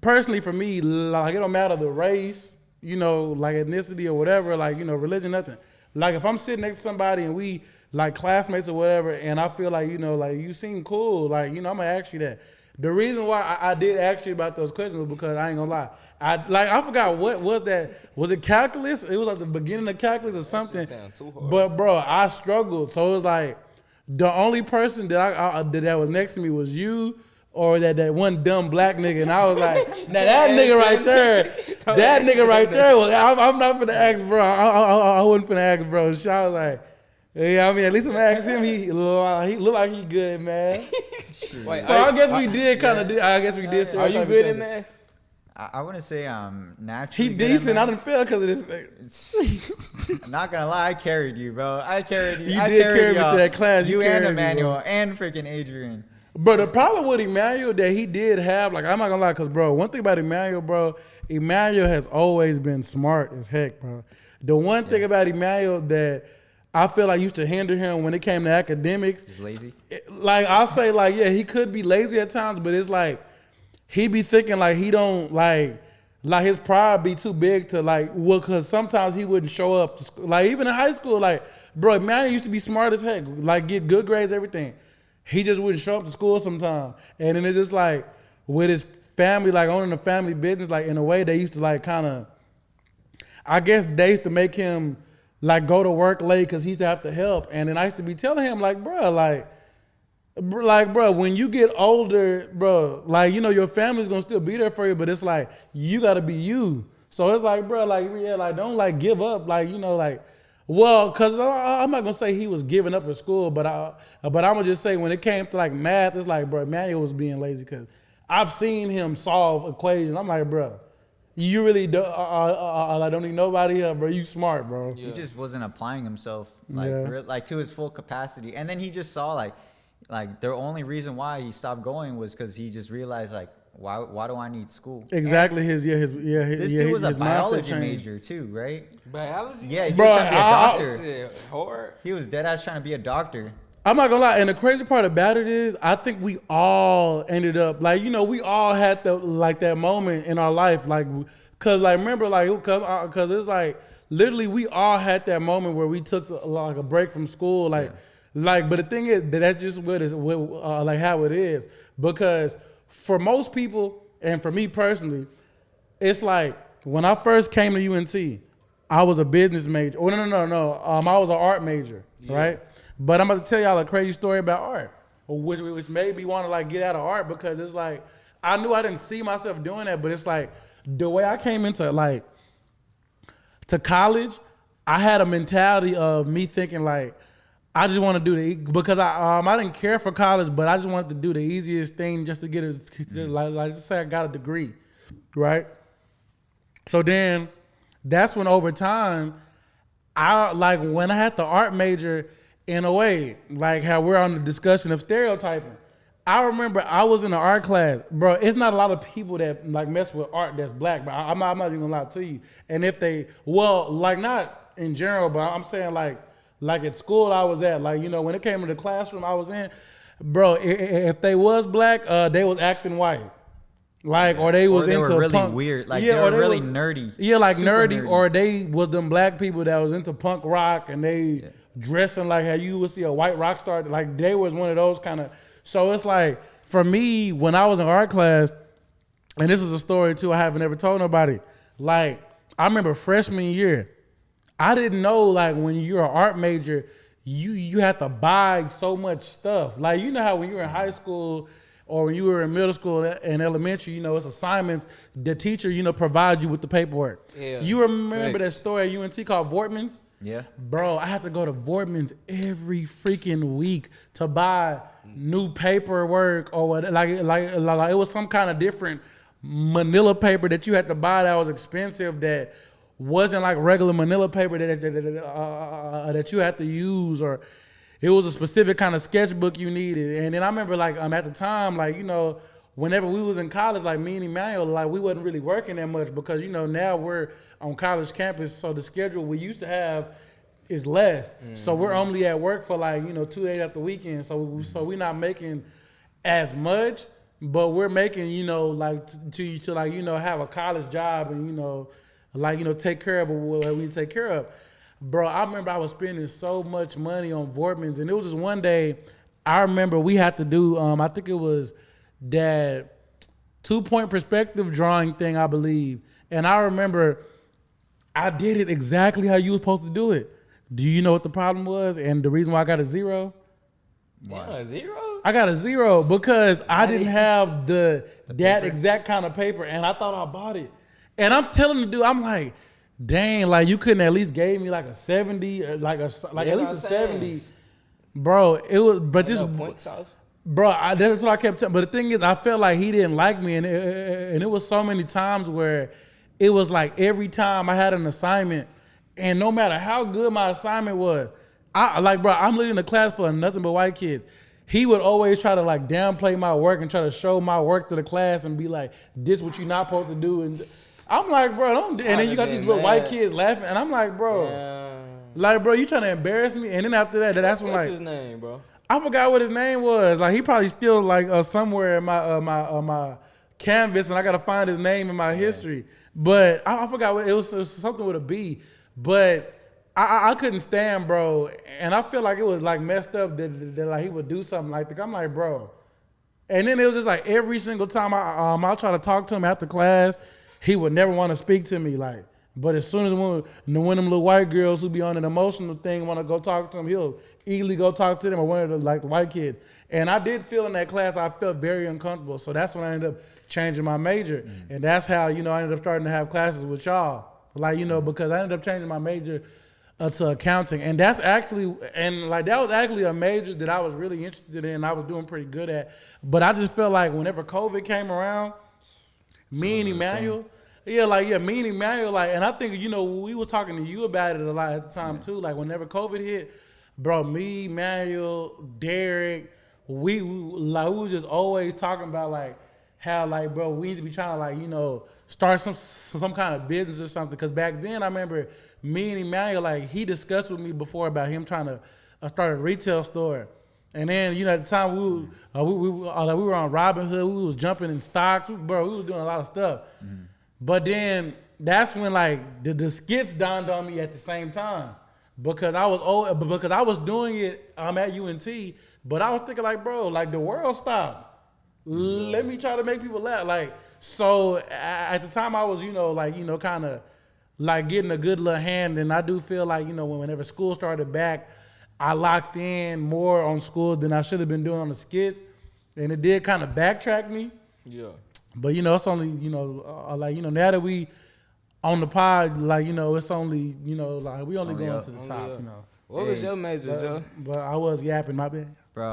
personally for me, like it don't matter the race, like ethnicity or whatever, like religion, nothing. Like if I'm sitting next to somebody and we like classmates or whatever, and I feel like like you seem cool, like I'm gonna ask you that. The reason why I did ask you about those questions was because I ain't gonna lie, I forgot what was that. Was it calculus? It was like the beginning of calculus or something. sound too hard. But bro, I struggled, so it was like the only person that that was next to me was you. Or that one dumb black nigga, and I was like, now that nigga right there, that nigga right there. Was, I'm not finna ask, bro. I wasn't finna ask, bro. So I was like, yeah, I mean, at least I'm asking him. He look like he good, man. Wait, So I guess we did kind of. I guess we did. Are you good in that? I wouldn't say I'm naturally He good at decent. I math. didn't fail because of this. I'm not gonna lie, I carried you, bro. I carried you. You I did carried carry me y'all. to that class. You You and carried me, Emmanuel bro. and freaking Adrian. Bro, the problem with Emmanuel that he did have, like, I'm not gonna lie, cause bro, one thing about Emmanuel, bro, Emmanuel has always been smart as heck, bro. The one thing about Emmanuel that I feel like used to hinder him when it came to academics, He's lazy. like I'll say, like, yeah, he could be lazy at times, but it's like he be thinking like he don't like his pride be too big to like, well, cause sometimes he wouldn't show up to school. Like even in high school, like, bro, Emmanuel used to be smart as heck, like get good grades, everything. He just wouldn't show up to school sometime. And then it's just like with his family, like owning the family business, like in a way they used to like kind of, I guess they used to make him like go to work late because he used to have to help. And then I used to be telling him like, bro, bro, when you get older, bro, like, your family's gonna still be there for you, but it's like, you gotta be you. So it's like, bro, like, yeah, like, don't like give up, like, you know, like, well, cause I'm not gonna say he was giving up at school, but I'm gonna just say when it came to like math, it's like, bro, Manuel was being lazy, cause I've seen him solve equations. I'm like, bro, you really I don't need nobody else, bro. You smart, bro. He just wasn't applying himself like Yeah. like to his full capacity, and then he just saw like the only reason why he stopped going was because he just realized like why do I need school? Exactly. His This dude was a his mindset biology changed. major too, right? Biology? Yeah, he Bro, was trying to be a doctor. Shit, hard. He was dead ass trying to be a doctor. I'm not gonna lie, and the crazy part about it is, I think we all ended up like, you know, we all had that moment in our life, like, cause like remember, like, cause it's like literally we all had that moment where we took like a break from school, like, but the thing is that's just like how it is, because for most people and for me personally, it's like when I first came to UNT, I was a business major. Oh no. I was an art major, right? But I'm about to tell y'all a crazy story about art, which made me want to like get out of art, because it's like I knew I didn't see myself doing that, but it's like the way I came into like to college, I had a mentality of me thinking like I just want to do because I didn't care for college, but I just wanted to do the easiest thing just to get like just say I got a degree, right? So then that's when over time I like when I had the art major. In a way, like how we're on the discussion of stereotyping. I remember I was in an art class, bro. It's not a lot of people that like mess with art that's black, but I'm not even gonna lie to you. And if they, well, like not in general, but I'm saying like at school I was at, like, you know, when it came to the classroom I was in, bro, if they was black, they was acting white. Like, or they was into really punk. weird. Like, yeah, they were really was, nerdy. Yeah, like Super nerdy, or they was them black people that was into punk rock and they dressing like how you would see a white rock star. Like, they was one of those kind of. So it's like, for me, when I was in art class, and this is a story too I haven't ever told nobody. Like, I remember freshman year, I didn't know like when you're an art major, you have to buy so much stuff. Like, you know how when you were in high school or when you were in middle school and elementary, you know, it's assignments. The teacher, you know, provides you with the paperwork. Yeah. You remember that story at UNT called Vortman's? Yeah. Bro, I have to go to Vortman's every freaking week to buy new paperwork or what, like it was some kind of different manila paper that you had to buy that was expensive, that wasn't like regular manila paper that you had to use, or it was a specific kind of sketchbook you needed. And then I remember like at the time, like, you know, whenever we was in college, like me and Emmanuel, like we wasn't really working that much because, you know, now we're on college campus, so the schedule we used to have is less. Mm-hmm. So we're only at work for like, you know, 2 days after weekend. So we're not making as much, but we're making, you know, like to like, you know, have a college job and, you know, like, you know, take care of what we take care of. Bro, I remember I was spending so much money on Vortman's, and it was just one day I remember we had to do, I think it was that 2-point perspective drawing thing, I believe. And I remember I did it exactly how you were supposed to do it. Do you know what the problem was and the reason why I got a 0? Yeah, 0? I got a 0 because I didn't have that exact kind of paper, and I thought I bought it. And I'm telling the dude, I'm like, dang, like you couldn't at least gave me like a 70, or like at least a 70, bro. It was, but this points off. Bro, that's what I kept telling. But the thing is, I felt like he didn't like me, and it was so many times where it was like every time I had an assignment, and no matter how good my assignment was, I'm literally in the class for nothing but white kids. He would always try to like downplay my work and try to show my work to the class and be like, "This what you're not supposed to do." And I'm like, bro, don't. And then you got these little white kids laughing, and I'm like, bro, like, bro, you trying to embarrass me? And then after that, that's when What's like, his name, bro? I forgot what his name was. Like, he probably still like somewhere in my canvas, and I gotta find his name in my history. But I forgot what it was something with a B. But I couldn't stand, bro, and I feel like it was like messed up that like he would do something like that. I'm like, bro, and then it was just like every single time I try to talk to him after class, he would never want to speak to me. Like, But as soon as when them little white girls who be on an emotional thing want to go talk to him, he'll easily go talk to them or one of the like the white kids. And I did feel in that class, I felt very uncomfortable. So that's when I ended up changing my major. And that's how, I ended up starting to have classes with y'all. Like, because I ended up changing my major to accounting. And that's actually, that was actually a major that I was really interested in. I was doing pretty good at. But I just felt like whenever COVID came around, me and Emmanuel, me and Emmanuel, and I think, we was talking to you about it a lot at the time too. Like whenever COVID hit, bro, me, Emmanuel, Derek, we were just always talking about how bro, we need to be trying to start some kind of business or something. Because back then I remember me and Emmanuel, he discussed with me before about him trying to start a retail store. And then, at the time we were on Robinhood, we was jumping in stocks, bro, we was doing a lot of stuff. Mm-hmm. But then that's when the skits dawned on me at the same time. Because I was doing it at UNT, but I was thinking bro, the world stopped. Let me try to make people laugh. So at the time I was, kind of getting a good little hand. And I do feel whenever school started back, I locked in more on school than I should have been doing on the skits. And it did kind of backtrack me. Yeah. But, it's only, now that we on the pod, it's only, we only going to the top, What was your major, Joe? But I was yapping, my bad. Bro,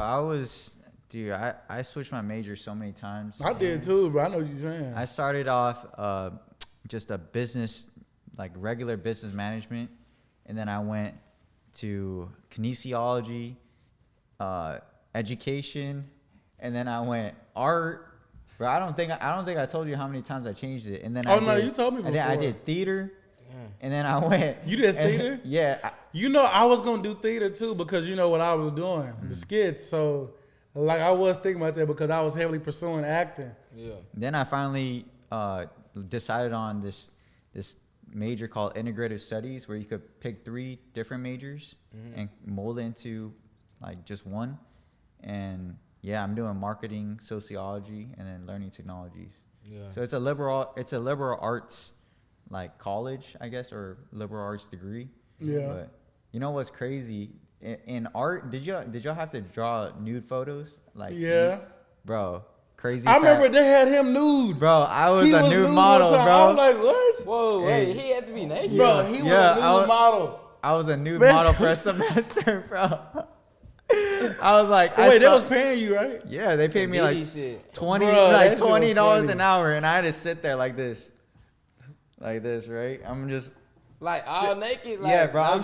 I switched my major so many times. I did too, bro. I know what you're saying. I started off just a business, regular business management. And then I went to kinesiology, education, and then I went art. Bro, I don't think I told you how many times I changed it. And then you told me before. I did theater, and then I went. You did theater? Yeah. I was gonna do theater too because what I was doing, the skits. So, I was thinking about that because I was heavily pursuing acting. Yeah. Then I finally decided on this major called integrative studies, where you could pick 3 different majors and mold it into just one. And yeah, I'm doing marketing, sociology, and then learning technologies. Yeah. So it's a liberal arts college, I guess, or liberal arts degree. Yeah. But you know what's crazy? In art, did y'all have to draw nude photos? Yeah. Bro, crazy. I remember they had him nude. Bro, I was a nude model, bro. I was like, what? Whoa, wait, he had to be naked. Bro, he was a nude model. I was a nude model for a semester, bro. I was like, wait, they was paying you, right? Yeah, they paid me $20 an hour, and I had to sit there like this, right? I'm just all naked. Yeah, bro.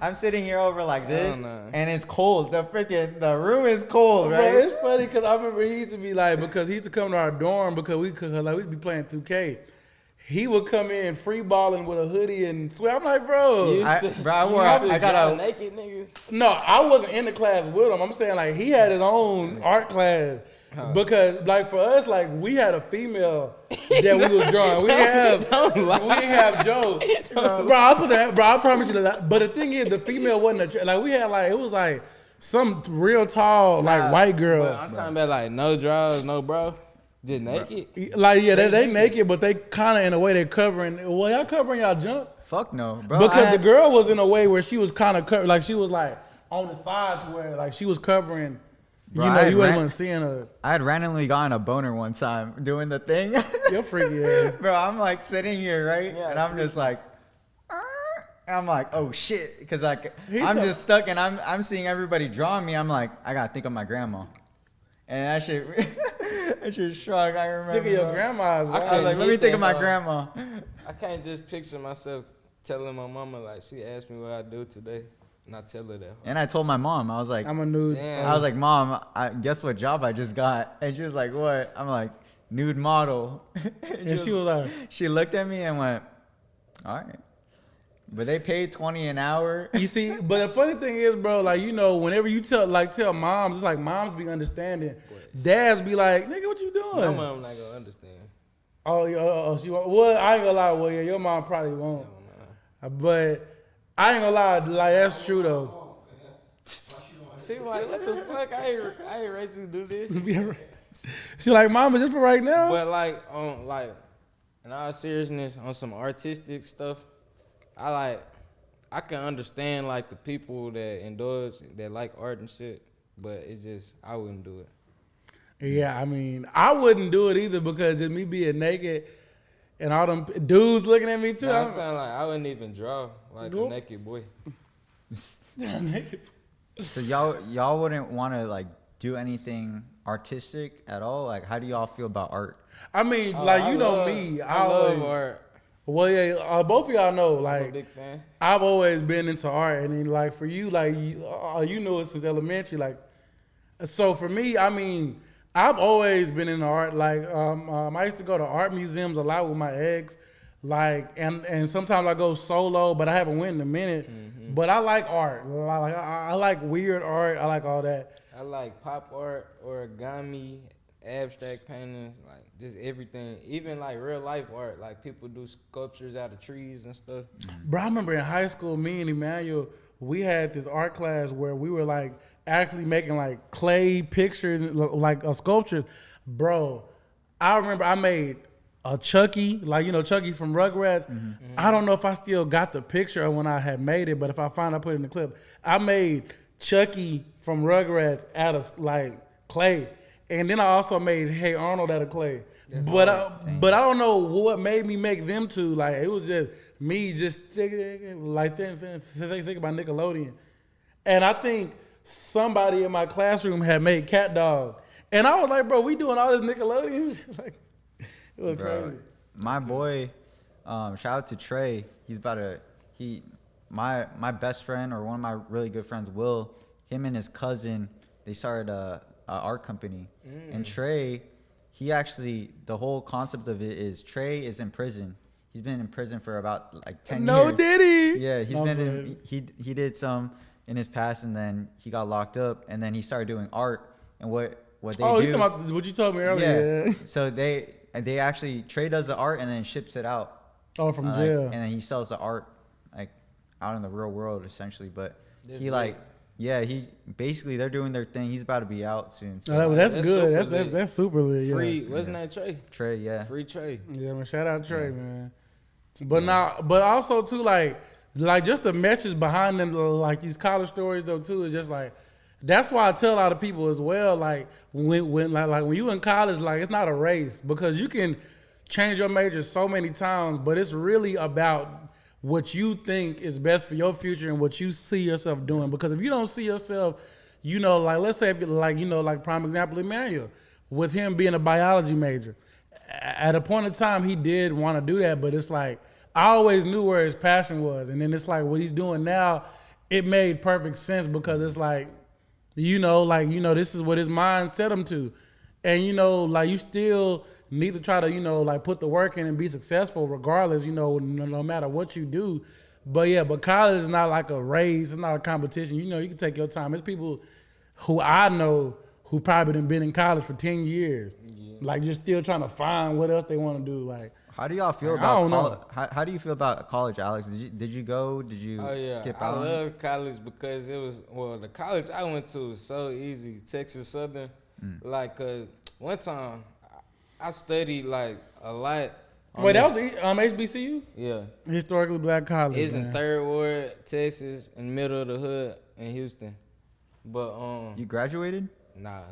I'm sitting here over like this, and it's cold. The room is cold, right? Bro, it's funny because I remember he used to be because he used to come to our dorm because we'd be playing 2K. He would come in free balling with a hoodie and sweat. I'm like, bro. I got naked niggas. No, I wasn't in the class with him. I'm saying he had his own art class. Because for us, we had a female that we was drawing. We have Joe. I promise you that. But the thing is, the female wasn't we had it was some real tall white girl. I'm talking about no drawers, no bro. Just naked? They naked, but they kind of in a way they're covering. Well, y'all covering y'all junk? Fuck no, bro. Because the girl was in a way where she was kind of covered, she was on the side to where she was covering. Bro, you wasn't seeing her. I had randomly gotten a boner one time doing the thing. You're freaky ass. Bro, I'm sitting here, right? Yeah, and I'm just I'm oh shit, because I'm just stuck and I'm seeing everybody drawing me. I'm I gotta think of my grandma. And that shit struck. I remember. Think of your grandma. I was let me think of my grandma. I can't just picture myself telling my mama she asked me what I do today, and I tell her that. And I told my mom, I was I'm a nude. Damn. I was Mom, guess what job I just got? And she was what? I'm nude model. and she was she looked at me and went, all right. But they paid $20 an hour. You see, but the funny thing is, bro, whenever you tell moms, it's moms be understanding. Dads be nigga, what you doing? My mom not gonna understand. She won't. Well, I ain't gonna lie. Well, yeah, your mom probably won't. But I ain't gonna lie. That's true though. She what the fuck? I ain't ready to do this. She mama, just for right now. But in all seriousness, on some artistic stuff, I can understand like the people that indulge, that like art and shit, but it's just I wouldn't do it. Yeah, I mean, I wouldn't do it either because just me being naked and all them dudes looking at me too. No, I'm I'm saying like I wouldn't even draw like Nope. a naked boy. naked. So y'all wouldn't want to like do anything artistic at all? Like, how do y'all feel about art? I mean, Oh, like I you know love- me, I love art. Well, yeah, both of y'all know, I'm a like big fan. I've always been into art, and then like for you, like you know it since elementary, like. So for me, I mean, I've always been into art. Like I used to go to art museums a lot with my ex, like and sometimes I go solo, but I haven't went in a minute. Mm-hmm. But I like art. Like I like weird art. I like all that. I like pop art, origami, abstract painting, like just everything. Even like real life art, like people do sculptures out of trees and stuff. Bro, I remember in high school, me and Emmanuel, we had this art class where we were like actually making like clay pictures, like sculptures. Bro, I remember I made a Chucky, like, you know, Chucky from Rugrats. I don't know if I still got the picture of when I had made it, but if I find, I put it in the clip. I made Chucky from Rugrats out of like clay. And then I also made Hey Arnold out of clay. But I don't know what made me make them two. Like, it was just me just thinking about Nickelodeon. And I think somebody in my classroom had made Cat Dog. And I was like, bro, we doing all this Nickelodeon shit? Like, it was Bro, crazy. my boy, shout out to Trey. He's about to my best friend, or one of my really good friends, Will. Him and his cousin, they started a art company. And Trey, he actually, the whole concept of it is Trey is in prison. He's been in prison for about like 10 years. No, did he? Yeah, he's No, been man. he did some in his past, and then he got locked up, and then he started doing art. And what they Oh, do. you talking about what you told me earlier? Yeah. So they actually, Trey does the art and then ships it out. Oh, from Like, jail. and then he sells the art like out in the real world essentially. But That's he lit. like, yeah, he basically, they're doing their thing. He's about to be out soon. So Oh, that's That's good. super lit. That's super lit. Yeah. Free, wasn't that Trey? Trey, yeah. Free Trey. Yeah, man. Shout out Trey, man. But now, but also too, like just the message behind them, like these college stories though too, is just like that's why I tell a lot of people as well. Like when when you in college, like it's not a race because you can change your major so many times, but it's really about what you think is best for your future and what you see yourself doing. Because if you don't see yourself, you know, like let's say if, like you know, like prime example, Emmanuel, with him being a biology major. At a point in time, he did want to do that, but it's like I always knew where his passion was, and then it's like what he's doing now. It made perfect sense because it's like, this is what his mind set him to, and like you still need to try to like put the work in and be successful regardless, no matter what you do. But yeah, but college is not like a race. It's not a competition. You can take your time. There's people who I know who probably done been in college for 10 years. Like just still trying to find what else they want to do. Like, How do y'all feel Like, I about don't know. college? How do you feel about college, Alex? Did you go? Did you Oh yeah, skip I out? on it? love college because it was the college I went to was so easy. Texas Southern, like one time I studied like a lot. on wait, this- that was HBCU? yeah. Historically Black College. It's man. in Third Ward, Texas, in the middle of the hood in Houston. But You graduated? nah.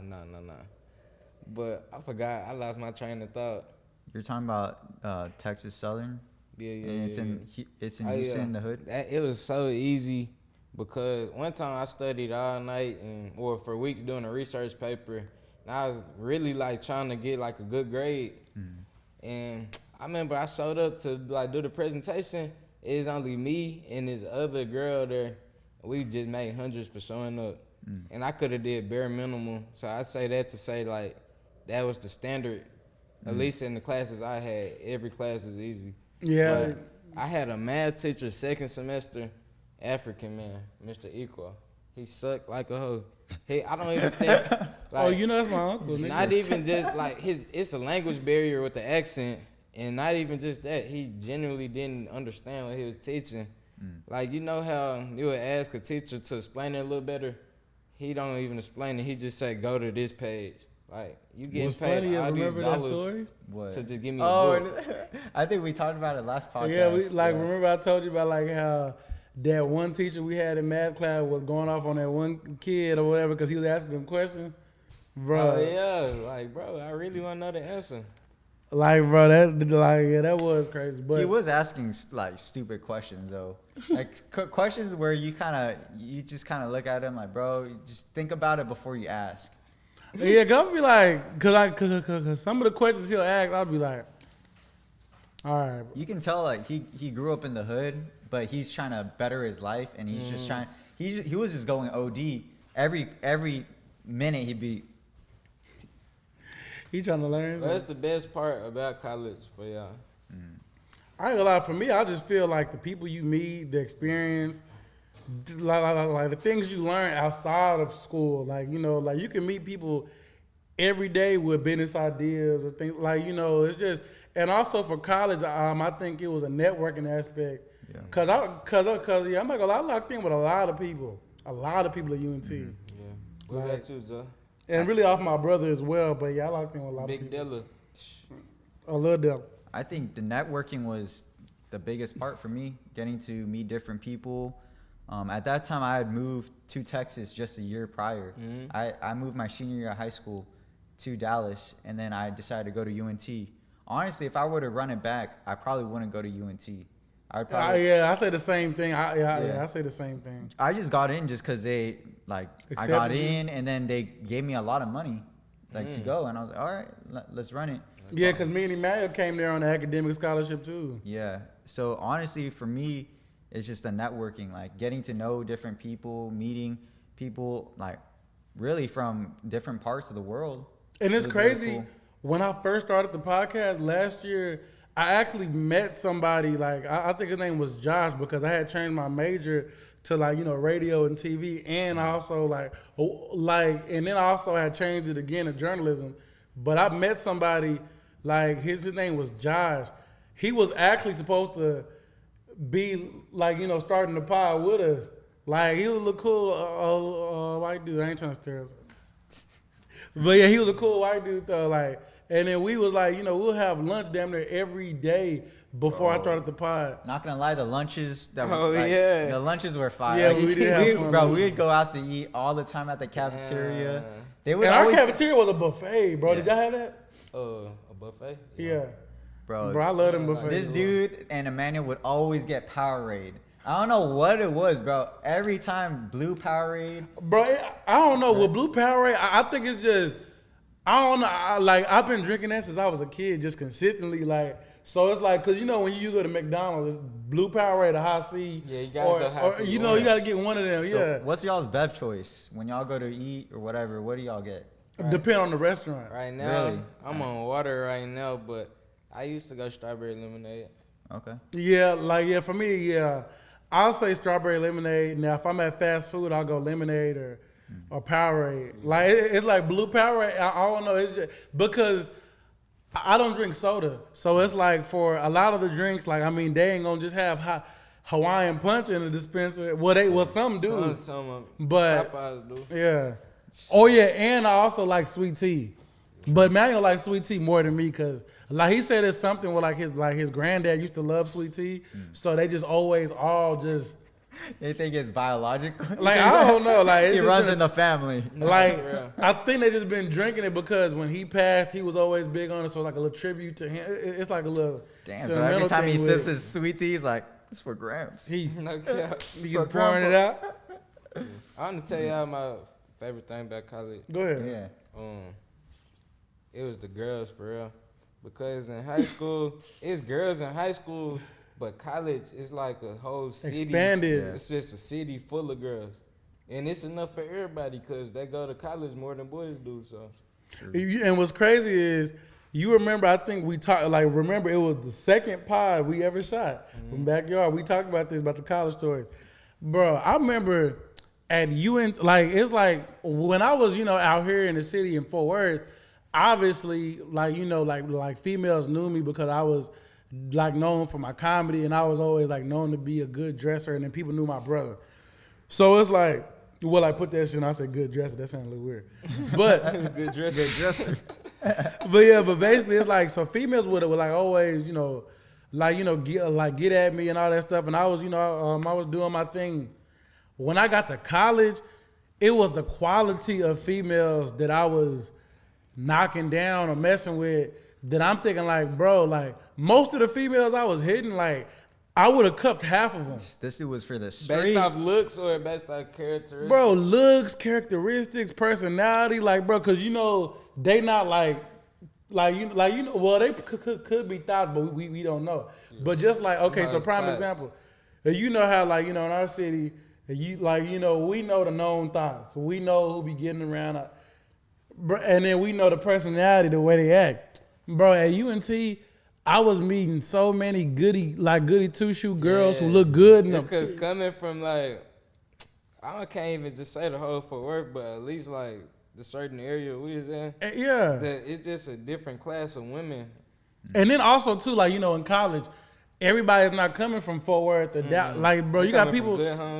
But I forgot. I lost my train of thought. You're talking about Texas Southern, Yeah. and it's in Oh, Houston, in the hood. It was so easy because one time I studied all night or for weeks doing a research paper, and I was really like trying to get like a good grade. And I remember I showed up to like do the presentation. It was only me and this other girl there. We just made hundreds for showing up, and I could have did bare minimum. So I say that to say like that was the standard. At least in the classes I had, every class is easy. Yeah. But I had a math teacher second semester, African man, Mr. Equal. He sucked like a hoe. I don't even think. Like, Oh, that's my uncle. nigga. not even just like it's a language barrier with the accent, and not even just that. He genuinely didn't understand what he was teaching. Like how you would ask a teacher to explain it a little better. He don't even explain it. He just say go to this page. Like you getting What's paid funny is, all these remember that dollars story? What? to just give me a Oh, book. I think we talked about it last podcast. Yeah, we remember I told you about like how that one teacher we had in math class was going off on that one kid or whatever because he was asking them questions, bro. Oh yeah, like bro, I really want to know the answer. Like, bro, that was crazy. But He was asking like stupid questions though, like questions where you just kind of look at him like, bro, you just think about it before you ask. yeah, cause I'll be like, cause some of the questions he'll ask, I'll be like, all right, You can tell like he grew up in the hood, but he's trying to better his life, and he's just trying. He was just going OD every minute. he trying to learn. Well, that's the best part about college for y'all. I ain't gonna lie, for me, I just feel like the people you meet, the experience, like the things you learn outside of school, like, you know, like you can meet people every day with business ideas or things like, you know, it's just, and also for college, I think it was a networking aspect. Yeah. Cause I'm not gonna lie, I locked in with a lot of people at UNT. Yeah. What Like- about you, Joe? And really off my brother as well, but yeah, I locked in with a lot of Big people. Dilla. A little them. I think the networking was the biggest part for me, getting to meet different people. At that time, I had moved to Texas just a year prior. I moved my senior year of high school to Dallas, and then I decided to go to UNT. Honestly, if I were to run it back, I probably wouldn't go to UNT. I probably, Yeah, I say the same thing. Yeah. I say the same thing. I just got in just because I got Accepted you? in, and then they gave me a lot of money, to go, and I was like, all right, let's run it. Yeah, because me and Emmanuel came there on the academic scholarship too. Yeah. So honestly, for me, it's just a networking, like getting to know different people, meeting people, like really from different parts of the world. And it's It was really crazy. cool. When I first started the podcast last year, I actually met somebody, like, I think his name was Josh, because I had changed my major to, like, you know, radio and TV. And I also, and then I also had changed it again to journalism. But I met somebody, like, his name was Josh. He was actually supposed to be, like, you know, starting the pod with us. Like, he was a little cool white dude. I ain't trying to stereotype. But yeah, he was a cool white dude though. Like, and then we was like, you know, we'll have lunch damn near every day before I started the pod. Not gonna lie, the lunches the lunches were fire. Yeah, we did have fun. Bro, we would go out to eat all the time at the cafeteria. They would And our always, cafeteria was a buffet, bro. Did y'all have that? A buffet? Yeah. bro. Bro, I love them buffets. This dude and Emmanuel would always get Powerade. I don't know what it was, bro. Every time blue Powerade. Bro, I don't know. With Blue Powerade, I think it's just, I don't know. I've been drinking that since I was a kid, just consistently. Like, so it's like, cause you know when you go to McDonald's, it's Blue Powerade, a high C. Yeah, you gotta go high C you know, orange. you gotta get one of them. So Yeah. what's y'all's bev choice when y'all go to eat or whatever? What do y'all get? Depend on the restaurant. Right now, Really? I'm on water right now, but I used to go strawberry lemonade. Okay. Yeah, for me, yeah. I'll say strawberry lemonade. Now, if I'm at fast food, I'll go lemonade or Powerade. Like, it's like Blue Powerade. I don't know. It's just because I don't drink soda. So it's like for a lot of the drinks, like, I mean, they ain't going to just have Hawaiian Punch in the dispenser. Well, some do. Some But, Popeyes do. yeah. Oh, yeah, and I also like sweet tea. But Manuel likes sweet tea more than me because, like, he said it's something with, his granddad used to love sweet tea. So they just always all just, They think it's biological. like, I don't know. Like, it's It just runs been- in the family. Like, for real. I think they just been drinking it because when he passed, he was always big on it. So, like, a little tribute to him. It's like a little Damn. So every sentimental time he thing sips with his sweet tea, he's like, "It's for Gramps." it. No cap. He gets pouring it out. I want to tell y'all my favorite thing about college. Go ahead. Yeah. It was the girls for real, because in high school it's girls in high school, but college is like a whole city. Expanded. It's just a city full of girls, and it's enough for everybody because they go to college more than boys do. So And what's crazy is, you remember, I think we talked, remember it was the second pod we ever shot from Backyard. We talked about this, about the college stories. Bro, I remember at UNT, it's like when I was, out here in the city in Fort Worth, obviously, like females knew me because I was known for my comedy, and I was always known to be a good dresser, and then people knew my brother. So it's like, Well, I put that shit and I said good dresser. That sounded a little weird. But Good dress. Good dresser. but basically it's like, so females would like always, get at me and all that stuff. And I was, I was doing my thing. When I got to college, it was the quality of females that I was knocking down or messing with that I'm thinking like, bro, like most of the females I was hitting, like I would have cuffed half of them. This dude was for the streets. Based off looks or based off characteristics? Bro, looks, characteristics, personality, like, bro, cause they not well, they could be thoughts, but we don't know. Yeah. But just like, okay, so prime example, you know how like, in our city, we know the known thoughts. We know who be getting around, and then we know the personality, the way they act. Bro, at UNT, I was meeting so many goody two-shoe girls who look good in it's them. because coming from like, I can't even just say the whole Fort Worth, but at least like the certain area we was in. Yeah. It's just a different class of women. And then also too, like, in college, everybody's not coming from Fort Worth to Dallas. Like, bro, you got people.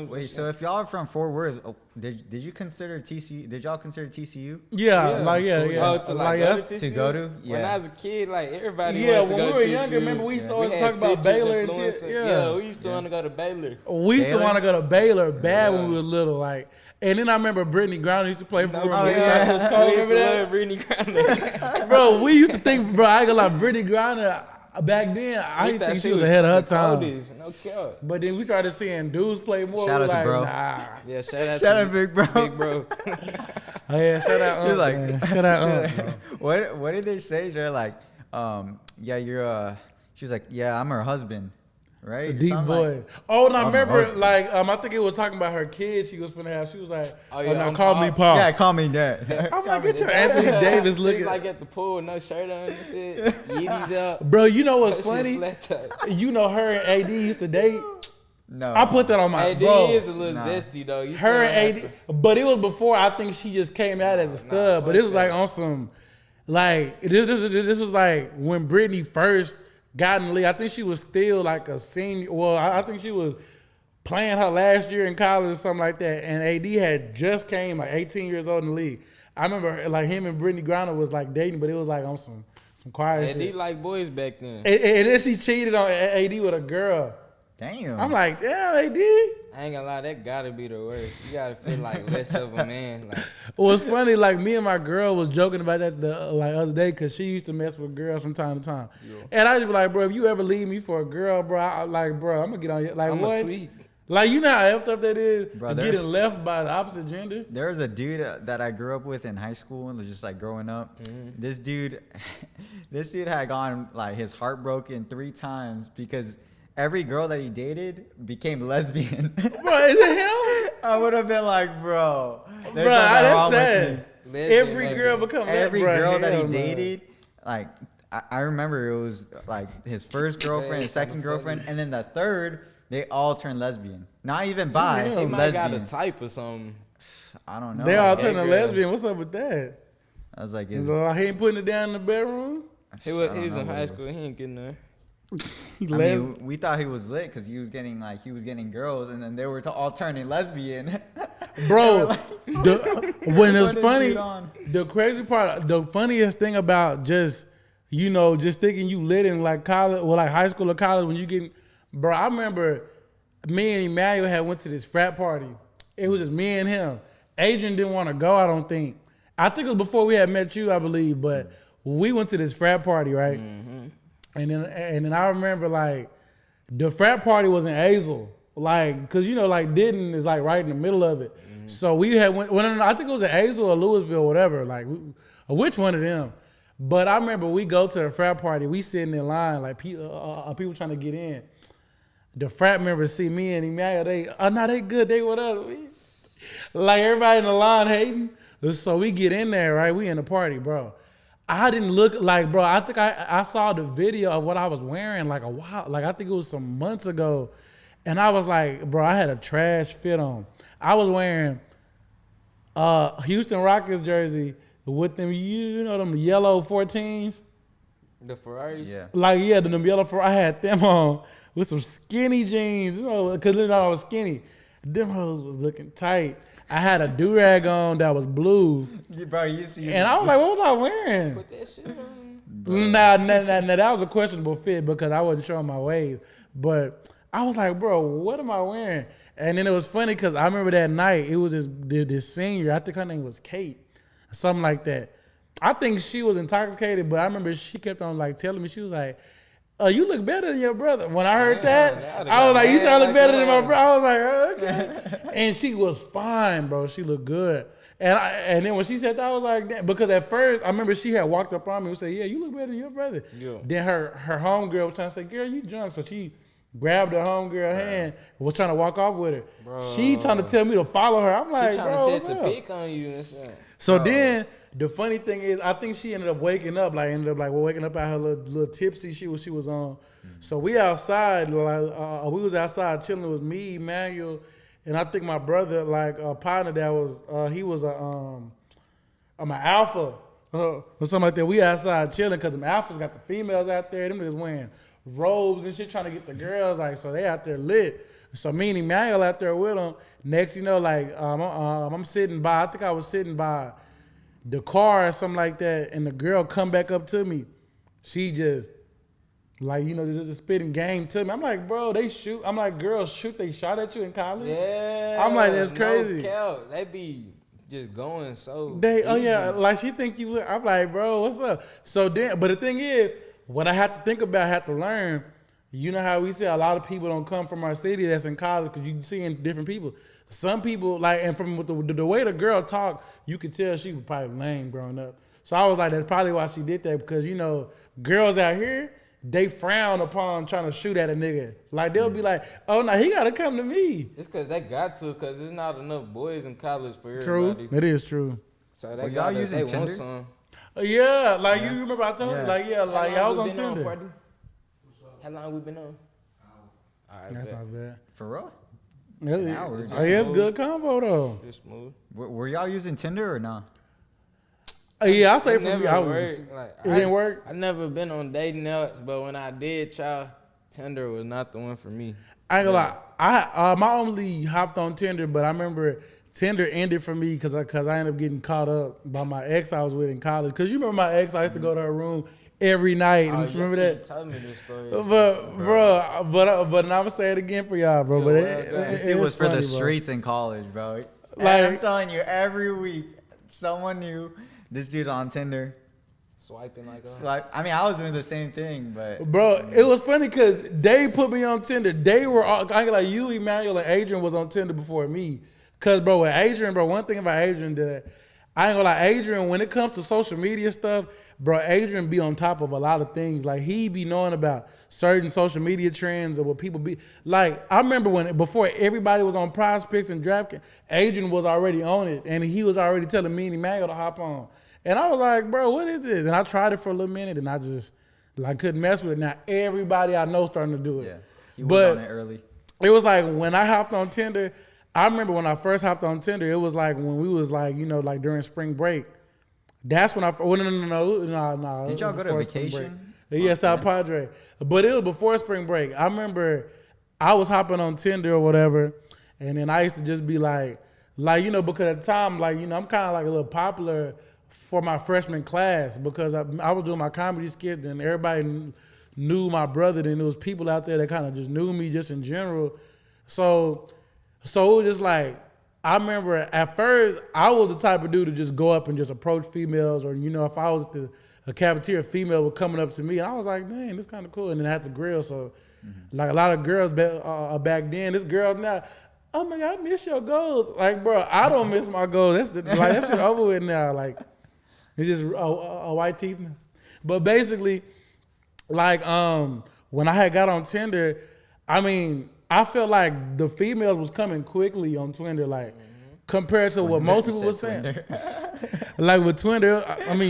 Wait, so if y'all are from Fort Worth, did you consider TCU? Did y'all consider TCU? Yeah. Oh, to go to TCU? To go to? Yeah. When I was a kid, like everybody Yeah, wanted to when go we were to younger, TCU. remember we used to We always had talk about teachers Baylor and influencing. yeah. We used to want to go to Baylor. We used to Baylor? want to go to Baylor bad when we were little, like. And then I remember Brittany Griner used to play for No, us. yeah. Was cold. Remember that? Brittany Griner. Bro, we used to think, bro, I ain't gonna lie, Brittany Griner, back then, I didn't think she was ahead of her time. No cap. But then we started seeing dudes play more. Shout we out to like, bro. Nah. Yeah, shout out Big Bro. Big Bro. Oh, yeah, shout out. You're like- Man. Shout out. What did they say? They're like, yeah, you're she was like, yeah, I'm her husband, right? Deep Something boy. like- Oh, and I I'm remember, husband. like, I think it was talking about her kids she was finna have. She was like, I'm call me Pop. Paul. yeah, call me that. I'm like, get your Anthony Davis She's looking. like at the pool, no shirt on and shit. Yeezys up. Bro, you know what's That shit funny? flat top. Her and AD used to date. No, I put that on my AD bro. is a little Nah. zesty though. You Her saw and what AD, but it was before I think she just came out as a stud. But it fuck was that. like on some, like this was like when Brittany first got in the league. I think she was still like a senior. Well, I think she was playing her last year in college or something like that. And AD had just came like 18 years old in the league. I remember like him and Brittany Griner was like dating, but it was like on some quiet AD shit. like boys back then. And then she cheated on AD with a girl. Damn. I'm like, damn, AD. I ain't gonna lie, that gotta be the worst. You gotta feel like less of a man. Like, Well, it's funny, like me and my girl was joking about that the other day because she used to mess with girls from time to time. Yeah. And I just be like, bro, if you ever leave me for a girl, bro, I'm gonna get on you. Like, I'm what? a tweet. Like, you know how effed up that is? Brother. Getting left by the opposite gender? There was a dude that I grew up with in high school and was just like growing up. This dude had gone like his heart broken 3 times because every girl that he dated became lesbian. Bro, is it him? I would have been like, bro, there's Bro, something that's wrong with sad. you. Lesbian, Every lesbian. girl become Every bro, girl that he hell no. dated, like I remember it was like his first girlfriend, his second kinda girlfriend, and then the third, they all turned lesbian. Not even bi, Damn. he might got a lesbian. type or something. I don't know. They all Like, turning girl. lesbian. What's up with that? I was like, So he ain't putting it down in the bedroom? He I was don't in know, high whatever. school. He ain't getting there. He I lesbian. mean, we thought he was lit because he was getting girls, and then they were all turning lesbian. Bro, when it was Put this funny, dude on. the crazy part, the funniest thing about just thinking you lit in like college, well, like high school or college when you get, bro, I remember me and Emmanuel had went to this frat party. It was just me and him. Adrian didn't want to go, I don't think. I think it was before we had met you, I believe, but we went to this frat party, right? And then I remember like the frat party was in Hazel, like, cause like Denton is like right in the middle of it. So we had I think it was in Hazel or Louisville, whatever, like which one of them. But I remember we go to the frat party, we sitting in line like people trying to get in. The frat members see me and Emmanuel, they good, they with us. Like everybody in the line hating. So we get in there, right? We in the party, bro. I didn't look like, bro, I think I saw the video of what I was wearing like a while, like I think it was some months ago. And I was like, bro, I had a trash fit on. I was wearing Houston Rockets jersey with them, them yellow 14s. The Ferraris. Yeah. Like, yeah, them yellow I had them on with some skinny jeans, because I was skinny. Them hoes was looking tight. I had a do-rag on that was blue. Bro, you see. And I was like, what was I wearing? Put that shit on. Nah, that was a questionable fit because I wasn't showing my waist. But I was like, bro, what am I wearing? And then it was funny because I remember that night, it was this senior, I think her name was Kate, something like that. I think she was intoxicated, but I remember she kept on like telling me, she was like, you look better than your brother. When I heard that, I was like, you sound look better than my brother. I was like, okay. And she was fine, bro. She looked good. And then when she said that, I was like, damn. Because at first, I remember she had walked up on me and said, yeah, you look better than your brother. Yeah. Then her homegirl was trying to say, girl, you drunk. So she grabbed her homegirl hand and was trying to walk off with her. Bro. She trying to tell me to follow her. I'm like, bro, she trying to set the pick on you and stuff. So then the funny thing is, I think she ended up waking up waking up at her little tipsy she was on. So we outside, we was outside chilling with me, Emmanuel, and I think my brother, like a partner that was, he was an alpha or something like that. We outside chilling because them alphas got the females out there. Them niggas wearing robes and shit trying to get the girls, like, so they out there lit. So me and Emmanuel out there with them. Next, you know, like I'm sitting by, I think I was sitting by the car or something like that, and the girl come back up to me. She just, like, you know, just spitting game to me. I'm like, bro, they shoot. I'm like, girls shoot. They shot at you in college? Yeah. I'm like, that's crazy. No cap. They be just going so They, oh easy. yeah, like she think you look. I'm like, bro, what's up? So then, but the thing is, what I have to think about, I have to learn, you know how we say a lot of people don't come from our city that's in college because you see in different people. Some people, like, and from the way the girl talked, you could tell she was probably lame growing up. So I was like, that's probably why she did that, because, you know, girls out here, they frown upon trying to shoot at a nigga. Like, they'll be like, oh, no, he got to come to me. It's because they got to, because there's not enough boys in college for True. everybody. It is true. So they Well, got y'all they using want Tinder? some. Yeah, like, you remember I told you, like, How I was long on we been Tinder. Party? How long we been on? Alright, That's bet. not bad. For real? It's, hour, oh, yeah, it's good combo, though. Just smooth. Were y'all using Tinder or not? Yeah, I'll say It for me, never I was. worked. Like, It didn't work? I never been on dating apps, but when I did try, Tinder was not the one for me. I ain't gonna lie. I only hopped on Tinder, but I remember Tinder ended for me because I ended up getting caught up by my ex I was with in college. Because you remember my ex, I used to go to her room every night. Oh, You remember that? Tell me this story. But I'm gonna say it again for y'all, bro. But This dude was for funny, the bro. streets in college, bro. Like- I'm telling you, every week someone new. This dude's on Tinder. Swiping like Swipe. I mean, I was doing the same thing, but Bro, it was funny because they put me on Tinder. They were all, I ain't like you, Emmanuel, and Adrian was on Tinder before me. Cause bro, with Adrian, bro, one thing about Adrian that I ain't gonna lie, Adrian, when it comes to social media stuff, bro, Adrian be on top of a lot of things. Like, he be knowing about certain social media trends or what people be like. I remember before everybody was on Prize Picks and DraftKings, Adrian was already on it, and he was already telling me and Emmanuel to hop on. And I was like, bro, what is this? And I tried it for a little minute, and I just like couldn't mess with it. Now everybody I know starting to do it. yeah, he was on it early. It was like when I hopped on Tinder. I remember when I first hopped on Tinder, it was like when we was like, you know, like during spring break. That's when no. Did y'all go to vacation? Yeah, South Padre. But it was before spring break. I remember I was hopping on Tinder or whatever, and then I used to just be like, you know, because at the time, like, you know, I'm kind of like a little popular for my freshman class because I was doing my comedy skits, and everybody knew my brother, and there was people out there that kind of just knew me just in general. So it was just like, I remember at first, I was the type of dude to just go up and just approach females, or, you know, if I was at a cafeteria, a female was coming up to me, and I was like, dang, this kind of cool. And then I had to grill. So, like a lot of girls back then, this girl now, oh my God, I miss your goals. Like, bro, I don't miss my goals. That shit over with now. Like, it's just a white teeth now. But basically, like, when I had got on Tinder, I mean, I felt like the females was coming quickly on Tinder, like, compared to what most people were saying. Like with Tinder, I mean,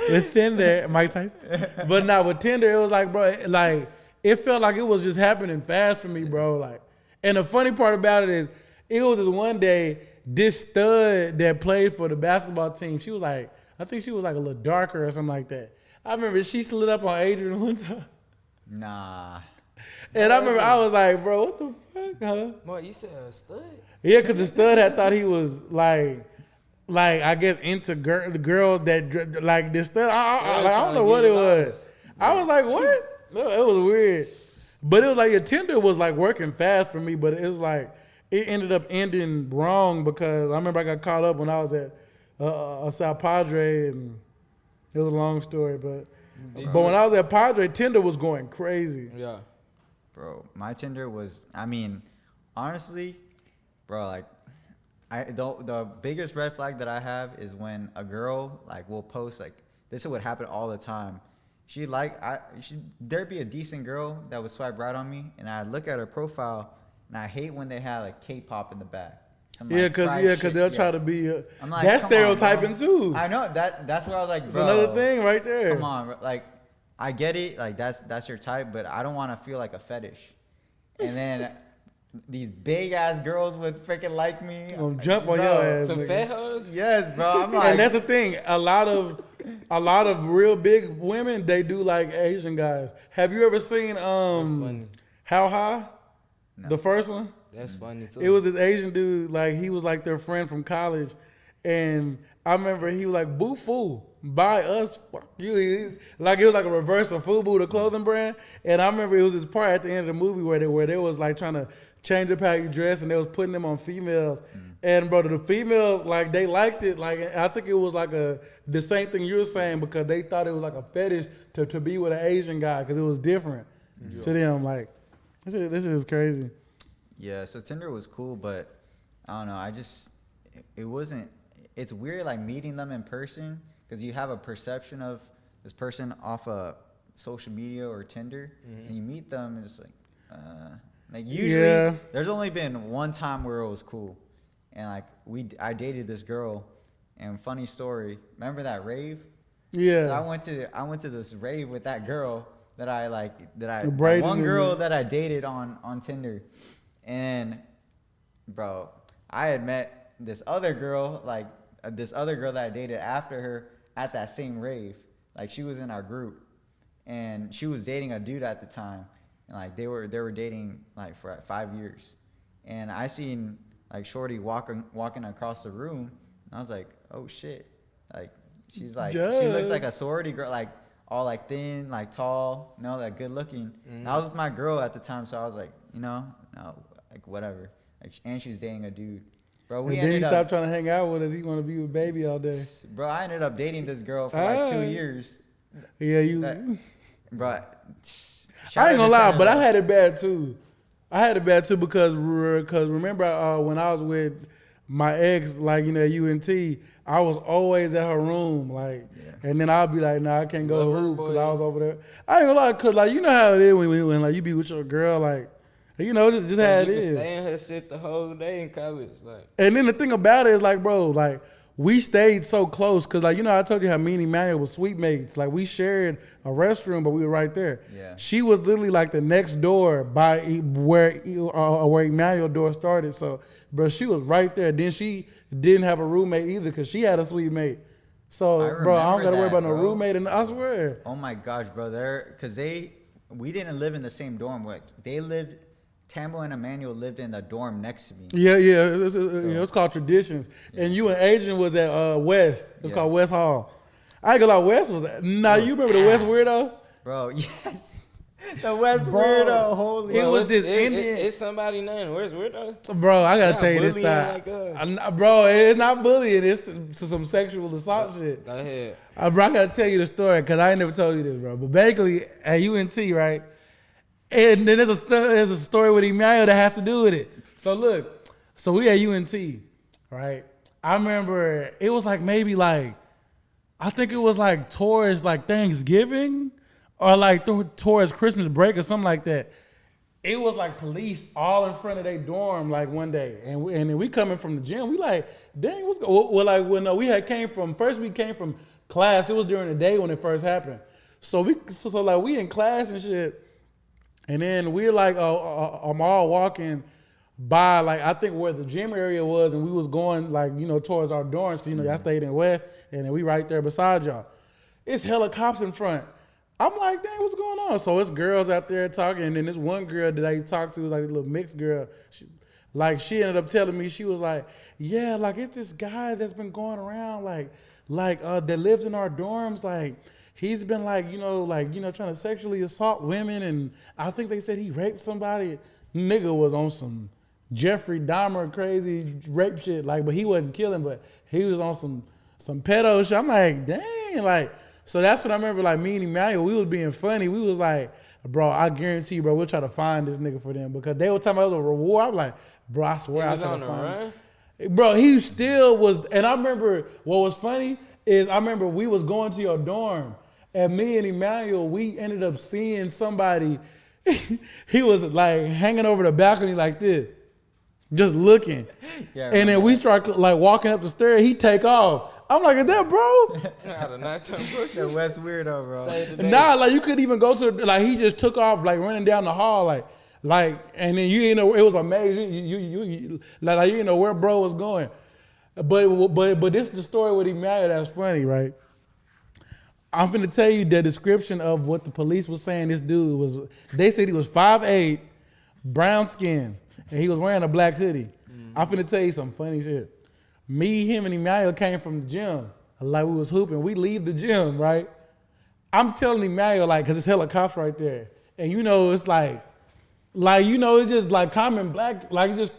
with Tinder, Mike Tyson. But now with Tinder, it was like, bro, like, it felt like it was just happening fast for me, bro. Like, and the funny part about it is, it was just one day, this stud that played for the basketball team, she was like, I think she was like a little darker or something like that. I remember she slid up on Adrian one time. Nah. And I remember I was like, bro, what the fuck, huh? Boy, you said a stud? Yeah, because the stud had thought he was like I guess into the girls that like this stud. I don't know what it was. I was like, what? No, it was weird. But it was like your Tinder was like working fast for me, but it was like it ended up ending wrong because I remember I got caught up when I was at South Padre, and it was a long story, but when I was at Padre, Tinder was going crazy. Yeah. Bro, my Tinder was, I mean, honestly, bro, like, the biggest red flag that I have is when a girl, like, will post, like, this would happen all the time. There'd be a decent girl that would swipe right on me, and I'd look at her profile, and I hate when they have, like, K-pop in the back. Yeah, because they'll try to be, like, that's stereotyping too. I know, that's where I was like, bro. It's another thing right there. Come on, bro. Like, I get it, like that's your type, but I don't want to feel like a fetish. And then these big ass girls would freaking like me. Jump on your ass. Some fat hoes? Yes, bro. I'm like, and that's the thing. A lot of real big women, they do like Asian guys. Have you ever seen How High? No. The first one? That's funny too. It was this Asian dude, like he was like their friend from college, and I remember he was like, "Boo Foo, buy us, fuck you." Like it was like a reverse of Fubu, the clothing brand. And I remember it was this part at the end of the movie where they was like trying to change up how you dress, and they was putting them on females. And bro, the females like they liked it. Like I think it was like the same thing you were saying because they thought it was like a fetish to be with an Asian guy because it was different to them. Like this is crazy. Yeah, so Tinder was cool, but I don't know. It wasn't. It's weird like meeting them in person because you have a perception of this person off of social media or Tinder, and you meet them and it's like usually there's only been one time where it was cool, and like I dated this girl, and funny story. Remember that rave? Yeah. So I went to this rave with that girl that one girl that I dated on Tinder. And, bro, I had met this other girl that I dated after her at that same rave. Like, she was in our group, and she was dating a dude at the time. And, like, they were dating, like, for 5 years. And I seen, like, Shorty walking across the room, and I was like, oh, shit. Like, she's like, she looks like a sorority girl, like, all, like, thin, like, tall, like, good looking. And I was with my girl at the time, so I was like, no. Like whatever, like, and she was dating a dude, bro. And then he stopped trying to hang out with us. He want to be with baby all day. Bro, I ended up dating this girl for like 2 years. Yeah, bro. I ain't gonna lie, but I had it bad too. Because remember when I was with my ex, like at UNT, I was always at her room, like, and then I'd be like, nah, I can't go hoop because I was over there. I ain't gonna lie, cause like you know how it is when like you be with your girl, like. Just how it is. You can stay in her shit the whole day in college, like. And then the thing about it is, like, bro, like, we stayed so close, cause like I told you how me and Emmanuel was sweet mates. Like we shared a restroom, but we were right there. Yeah. She was literally like the next door by where Emmanuel's door started. So, bro, she was right there. Then she didn't have a roommate either, cause she had a sweet mate. So, bro, I don't gotta worry about no roommate. And I swear. Oh my gosh, bro, we didn't live in the same dorm. Like Tambo and Emmanuel lived in the dorm next to me. Yeah. It's called Traditions. Yeah. And you and Adrian was at West. It's called West Hall. I ain't gonna lie, West was. Nah, you remember the West weirdo? Bro, yes. The West weirdo. Holy. It was this Indian. It's somebody named West weirdo. Bro, I gotta tell you this time. Bro, it's not bullying. It's some sexual assault shit. Go ahead. Bro, I gotta tell you the story because I ain't never told you this, bro. But basically, at UNT, right? And then there's a story with Emmanuel that has to do with it. So look, we at UNT, right? I remember it was like maybe like, I think it was like towards like Thanksgiving or like towards Christmas break or something like that. It was like police all in front of their dorm like one day. And we coming from the gym. We like, dang, what's going on? Well, no, we came from class. It was during the day when it first happened. So we in class and shit. And then we're like, I'm all walking by, like, I think where the gym area was, and we was going, like, towards our dorms, because, y'all stayed in West, and then we right there beside y'all. It's hella cops in front. I'm like, dang, what's going on? So it's girls out there talking, and then this one girl that I talked to, like a little mixed girl, she ended up telling me, she was like, yeah, like it's this guy that's been going around, that lives in our dorms, like he's been trying to sexually assault women, and I think they said he raped somebody. Nigga was on some Jeffrey Dahmer crazy rape shit, like, but he wasn't killing, but he was on some pedo shit. I'm like, dang, like. So that's what I remember, like, me and Emmanuel, we was being funny. We was like, bro, I guarantee you, bro, we'll try to find this nigga for them. Because they were talking about it was a reward. I was like, bro, I swear I'll try to find him. Bro, he still was, and I remember what was funny is I remember we was going to your dorm, and me and Emmanuel, we ended up seeing somebody, he was like hanging over the balcony like this, just looking. Yeah, and then we start like walking up the stairs, he take off. I'm like, is that bro? The West weirdo, bro. Nah, like you couldn't even go to like he just took off like running down the hall like and then you didn't know it was amazing. You like you didn't know where bro was going. But this is the story with Emmanuel that's funny, right? I'm finna tell you the description of what the police was saying. This dude was. They said he was 5'8", brown skin, and he was wearing a black hoodie. I'm finna tell you some funny shit. Me, him, and Emmanuel came from the gym. Like we was hooping. We leave the gym, right? I'm telling Emmanuel, like, cause it's hella cops right there. And you know, it's like, it's just like common black, like just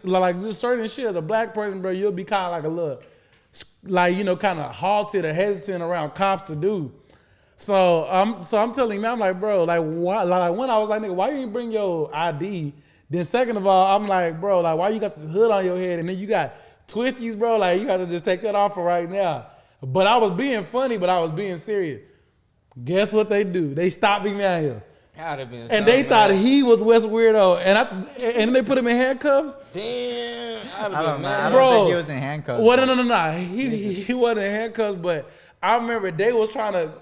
certain shit as a black person, bro, you'll be kind of like a little, like, kind of halted or hesitant around cops to do. So I'm telling him, I'm like, bro, like, why, like when I was like, nigga, why you didn't bring your ID? Then second of all, I'm like, bro, like, why you got the hood on your head and then you got twisties, bro, like you got to just take that off for right now. But I was being funny, but I was being serious. Guess what they do? They stopped Emmanuel. And they thought he was West Weirdo. And they put him in handcuffs. Damn. I don't think he was in handcuffs. Well, no. He wasn't in handcuffs, but I remember they was trying to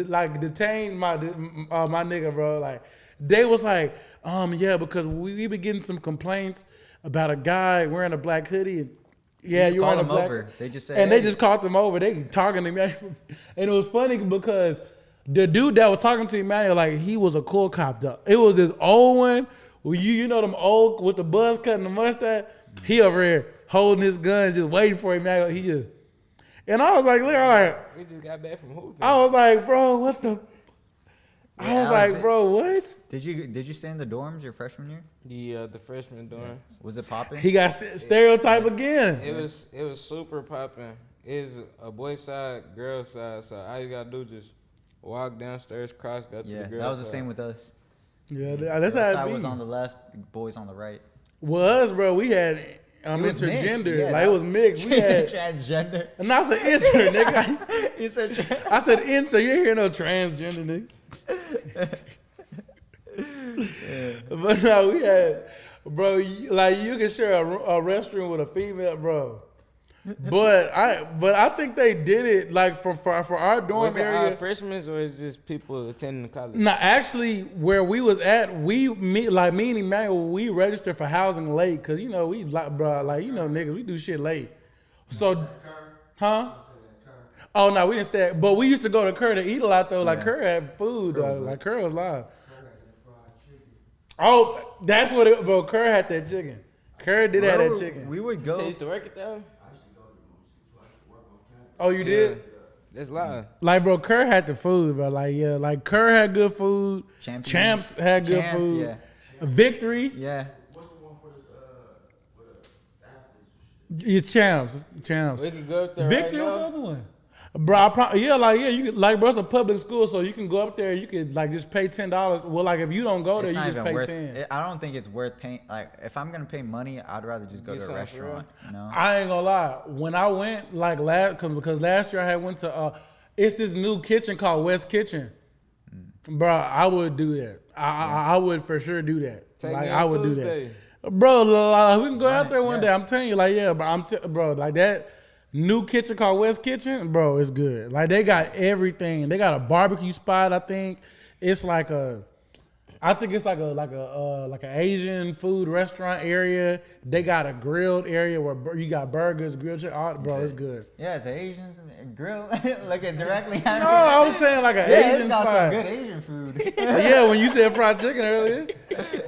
like detain my nigga, bro. Like they was like, yeah, because we been getting some complaints about a guy wearing a black hoodie. Yeah, you wearing a black. Over. They just said, and they just called him over. They talking to me, and it was funny because the dude that was talking to Emmanuel, like he was a cool cop though. It was this old one, you know them old with the buzz cut and the mustache. He over here holding his gun, just waiting for Emmanuel. And I was like, look, we just got back from hooping. I was like, bro, what the? I was like, bro, what? Did you stay in the dorms your freshman year? The freshman dorm. Yeah. Was it popping? He got stereotype again. It was super popping. It's a boy side, girl side. So all you gotta do is just walk downstairs, go to the girl side. That was the same with us. Yeah, that's how it side be. was on the left, boys on the right. Was, bro, we had intergender. Yeah, like it was mixed. We had transgender. And I said inter, nigga. You said I said inter. You ain't hear no transgender, nigga. But no, we had, bro, like you can share a restroom with a female, bro. But I think they did it like for our dorm was it area. All freshmen or is just people attending college? No, actually, where we was at, me and Emmanuel, we registered for housing late because we like, bro, like niggas, we do shit late. So, huh? Oh no, we didn't stay. But we used to go to Kerr to eat a lot though. Like Kerr had food though. Like Kerr was live. Oh, that's what it, bro. Kerr had that chicken. Kerr did have that chicken. We would go. You used to work it though? Oh, you did? That's live. Like, bro, Kerr had the food, bro. Like, yeah, like Kerr had good food. Champs had good food. Yeah. Victory. Yeah. What's the one for the athletes? Yeah, Champs. We could go up there Victory right was now. the other one. Bro, you could, like, bro, it's a public school, so you can go up there. You could like just pay $10. Well, like if you don't go there, you just pay $10. I don't think it's worth paying. Like if I'm gonna pay money, I'd rather just go to a restaurant. I ain't gonna lie. When I went like because last year I had went to it's this new kitchen called West Kitchen. Bro, I would do that. I would for sure do that. Like I would do that. Bro, like, we can go out there one day. I'm telling you, like but bro, like that. New kitchen called West Kitchen, bro, it's good. Like they got everything. They got a barbecue spot. I think it's like an Asian food restaurant area. They got a grilled area where you got burgers, grilled chicken. Bro, it's good. Yeah, it's Asians grill, looking directly at No, me. I was saying like an Yeah, Asian it's got some spot. good Asian food. Yeah, when you said fried chicken earlier.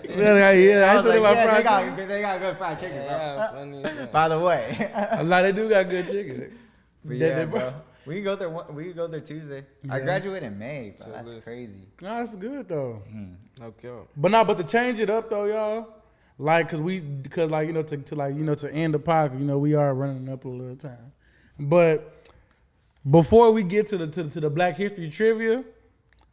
Yeah, I was said like, about yeah, fried they got, chicken. they got good fried chicken, bro. Yeah, funny as hell. By the way. Like they do got good chicken. But They- yeah, they- bro. We can go there. We can go there Tuesday. I Yeah. graduate in May, bro. So That's lit. crazy. No, that's good though. Okay. But to change it up though, y'all. Like, cause like, you know, to end the podcast, you know, we are running up a little time. But before we get to the Black History trivia,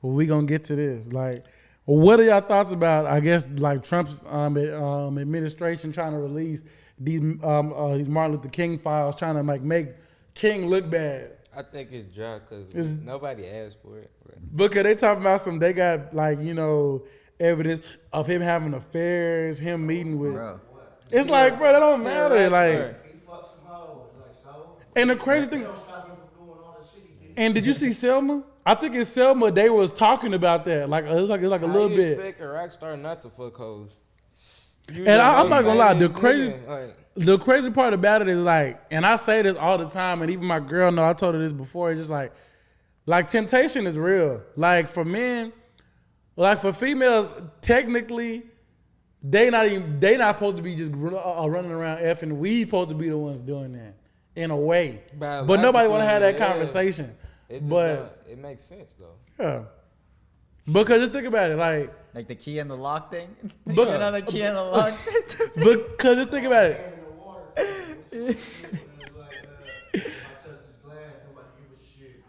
we gonna get to this. Like, what are y'all thoughts about, I guess, like Trump's administration trying to release these Martin Luther King files, trying to like make King look bad? I think it's dry because It's- nobody asked for it. Because they talking about they got like, you know, evidence of him having affairs, him meeting with. Bro. It's like, bro, that don't Yeah, matter. right, Like, sir. He fucked some hoes, like so. and the crazy They thing, don't stop him from doing all the shit he did. and did you see Selma? I think it's Selma. They was talking about that. Like, it's like a How little you bit. expect a rock star not to fuck hoes? You And the I'm most not gonna lie, the famous crazy- nigga, like, The crazy part about it is like, and I say this all the time, and even my girl know I told her this before. It's just like temptation is real. Like for men, like for females, technically, they not supposed to be just running around effing. We supposed to be the ones doing that in a way. But nobody want to have that Yeah. conversation. it just But it makes sense though. yeah, because just think about it, Like the key and the lock thing. But- You know the key and the lock thing. because just think about it. And in the water, and it's like, if I touch this glass, nobody give a shit.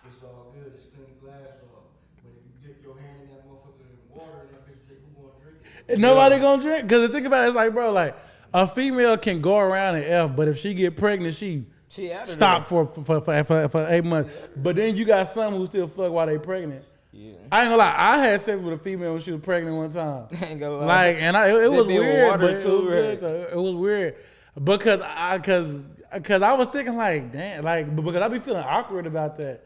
It's all good, just clean the glass off. But if you dip your hand in that motherfucking water and that bitch drink, who gonna drink it? Nobody gonna drink. Because the thing about it, it's like, bro, like a female can go around and F, but if she get pregnant, she She out of stop for 8 months. But then you got some who still fuck while they pregnant. Yeah. I ain't gonna lie, I had sex with a female when she was pregnant one time. Ain't gonna lie. Like, and it was They did weird, water but it too, was good right? though. It was weird because I was thinking like, damn, like because I be feeling awkward about that,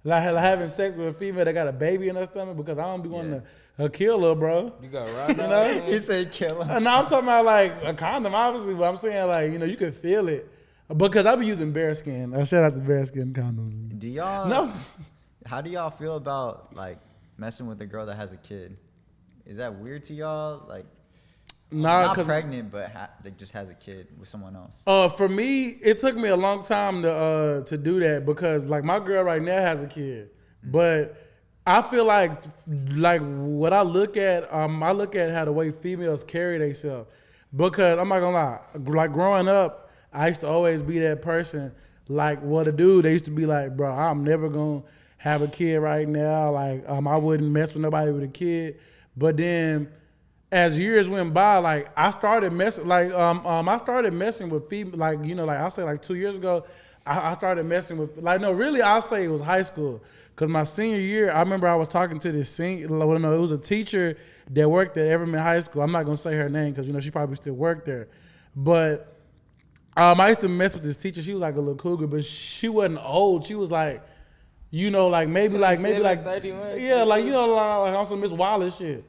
like having sex with a female that got a baby in her stomach because I don't be wanting to kill her, bro. You got right You know? He said kill him. No, I'm talking about like a condom, obviously, but I'm saying like, you know, you can feel it because I be using bearskin. Shout out to bearskin condoms. Do y'all? No. How do y'all feel about like messing with a girl that has a kid? Is that weird to y'all? Like, Nah, not 'cause- pregnant, but like just has a kid with someone else. For me, it took me a long time to do that because like my girl right now has a kid, but I feel like what I look at how the way females carry themselves because I'm not gonna lie, like growing up, I used to always be that person like what a dude. They used to be like, bro, I'm never gonna have a kid right now. Like I wouldn't mess with nobody with a kid, but then. As years went by, like I started messing, I started messing with female, like you know, like I'll say like 2 years ago, I started messing with, like no, really I'll say it was high school, cause my senior year, I remember I was talking to this it was a teacher that worked at Everman High School. I'm not gonna say her name, cause you know she probably still worked there, but I used to mess with this teacher. She was like a little cougar, but she wasn't old. She was like, you know, like maybe 31, yeah, like you know, like on some Miss Wallace shit.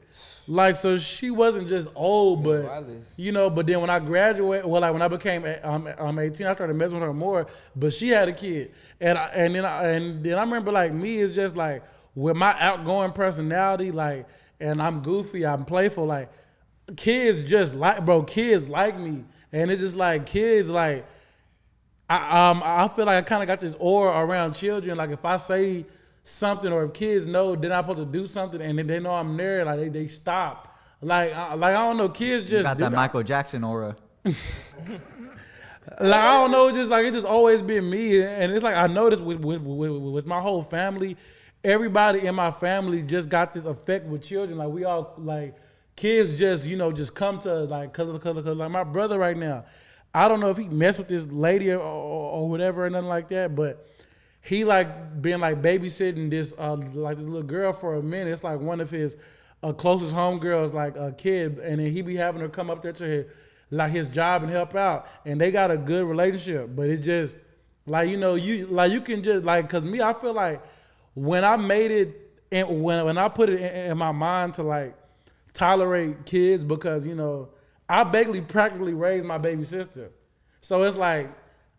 Like, so she wasn't just old, but Wallace. you know. But then when I graduated, well, like when I became 18, I started messing with her more. But she had a kid, and then I remember like me is just like with my outgoing personality, like, and I'm goofy, I'm playful, like kids just kids like me, and it's just like kids like I feel like I kind of got this aura around children. Like if I say something or if kids know they're not supposed to do something and they know I'm there, like they stop. Like I don't know, kids just You got that Michael Jackson aura. Like I don't know, it just always been me, and it's like I noticed with my whole family, everybody in my family just got this effect with children. Like we all like kids just just come to like cause like my brother right now, I don't know if he messed with this lady or whatever or nothing like that, but he like been like babysitting this like this little girl for a minute. It's like one of his closest homegirls, like a kid, and then he be having her come up there to his job and help out, and they got a good relationship. But it just like you can just like, cause me, I feel like when I made it and when I put it in my mind to like tolerate kids, because I basically practically raised my baby sister, so it's like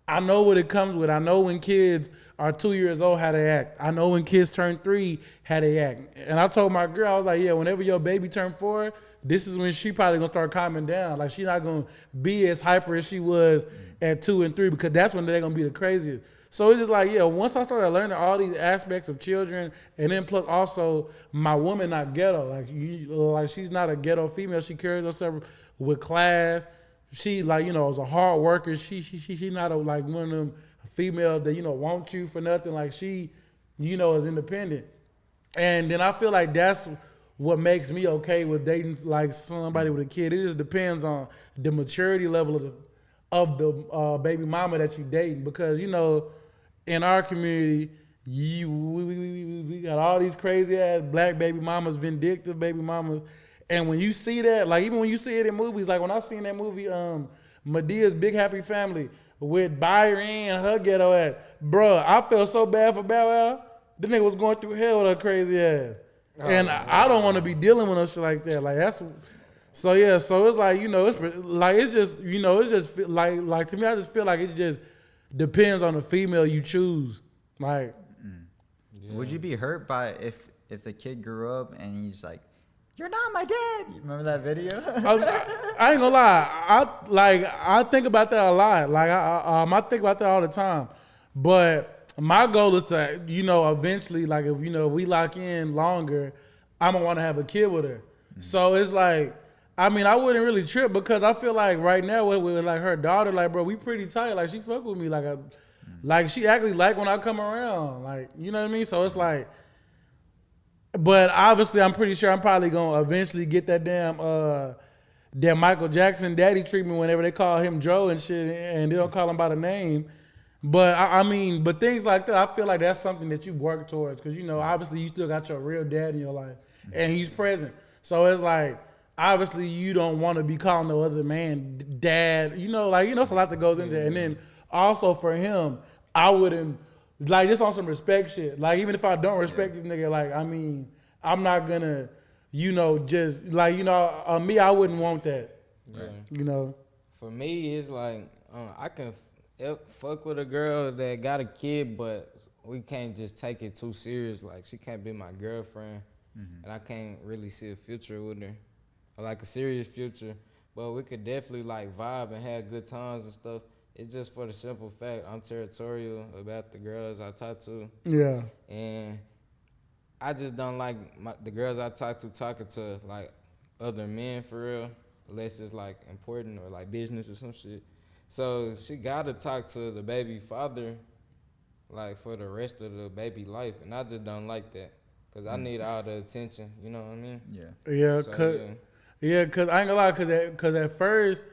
I know what it comes with. I know when kids are 2 years old how they act. I know when kids turn 3 how they act. And I told my girl, I was like, yeah, whenever your baby turn 4, this is when she probably gonna start calming down. Like, she's not gonna be as hyper as she was at 2 and 3, because that's when they're gonna be the craziest. So it's just like, yeah, once I started learning all these aspects of children, and then plus also my woman not ghetto. Like she's not a ghetto female. She carries herself with class. She, like, you know, is a hard worker. She not like one of them females that, you know, want you for nothing. Like, she, you know, is independent. And then I feel like that's what makes me okay with dating like somebody with a kid. It just depends on the maturity level of the baby mama that you dating, because, you know, in our community, we got all these crazy ass black baby mamas, vindictive baby mamas. And when you see that, like, even when you see it in movies, like when I seen that movie, Medea's Big Happy Family with Byron and her ghetto ass, bruh, I felt so bad for Bow Wow. The nigga was going through hell with her crazy ass. And I don't want to be dealing with no shit like that. Like, that's, so yeah, so it's like, you know, it's like, it's just, you know, it's just like to me, I just feel like it just depends on the female you choose. Like, Would you be hurt by if the kid grew up and he's like, "You're not my dad"? You remember that video? I ain't gonna lie. I think about that a lot. Like, I think about that all the time. But my goal is to, you know, eventually, like, if, you know, we lock in longer, I'm gonna want to have a kid with her. So it's like, I mean, I wouldn't really trip, because I feel like right now with like her daughter, like, bro, we pretty tight. Like, she fuck with me. Like she actually like when I come around. Like, you know what I mean? So it's like, but obviously I'm pretty sure I'm probably gonna eventually get that damn Michael Jackson daddy treatment whenever they call him Joe and shit, and they don't call him by the name. But I mean, but things like that, I feel like that's something that you work towards, because, you know, obviously you still got your real dad in your life, and he's present. So it's like, obviously you don't want to be calling no other man dad. You know, like, you know, it's a lot that goes into it. And then also for him, I wouldn't, like, just on some respect shit. Like, even if I don't respect this nigga, like, I mean, I'm not gonna, you know, just like, you know, me, I wouldn't want that. Yeah. You know. For me, it's like I can fuck with a girl that got a kid, but we can't just take it too serious. Like, she can't be my girlfriend, and I can't really see a future with her, or like a serious future. But we could definitely like vibe and have good times and stuff. It's just for the simple fact I'm territorial about the girls I talk to. Yeah. And I just don't like the girls I talk to talking to like other men for real, unless it's like important or like business or some shit. So she gotta talk to the baby father like for the rest of the baby life, and I just don't like that, cause I need all the attention. You know what I mean? Yeah. Yeah. So, Cause I ain't gonna lie, cause at first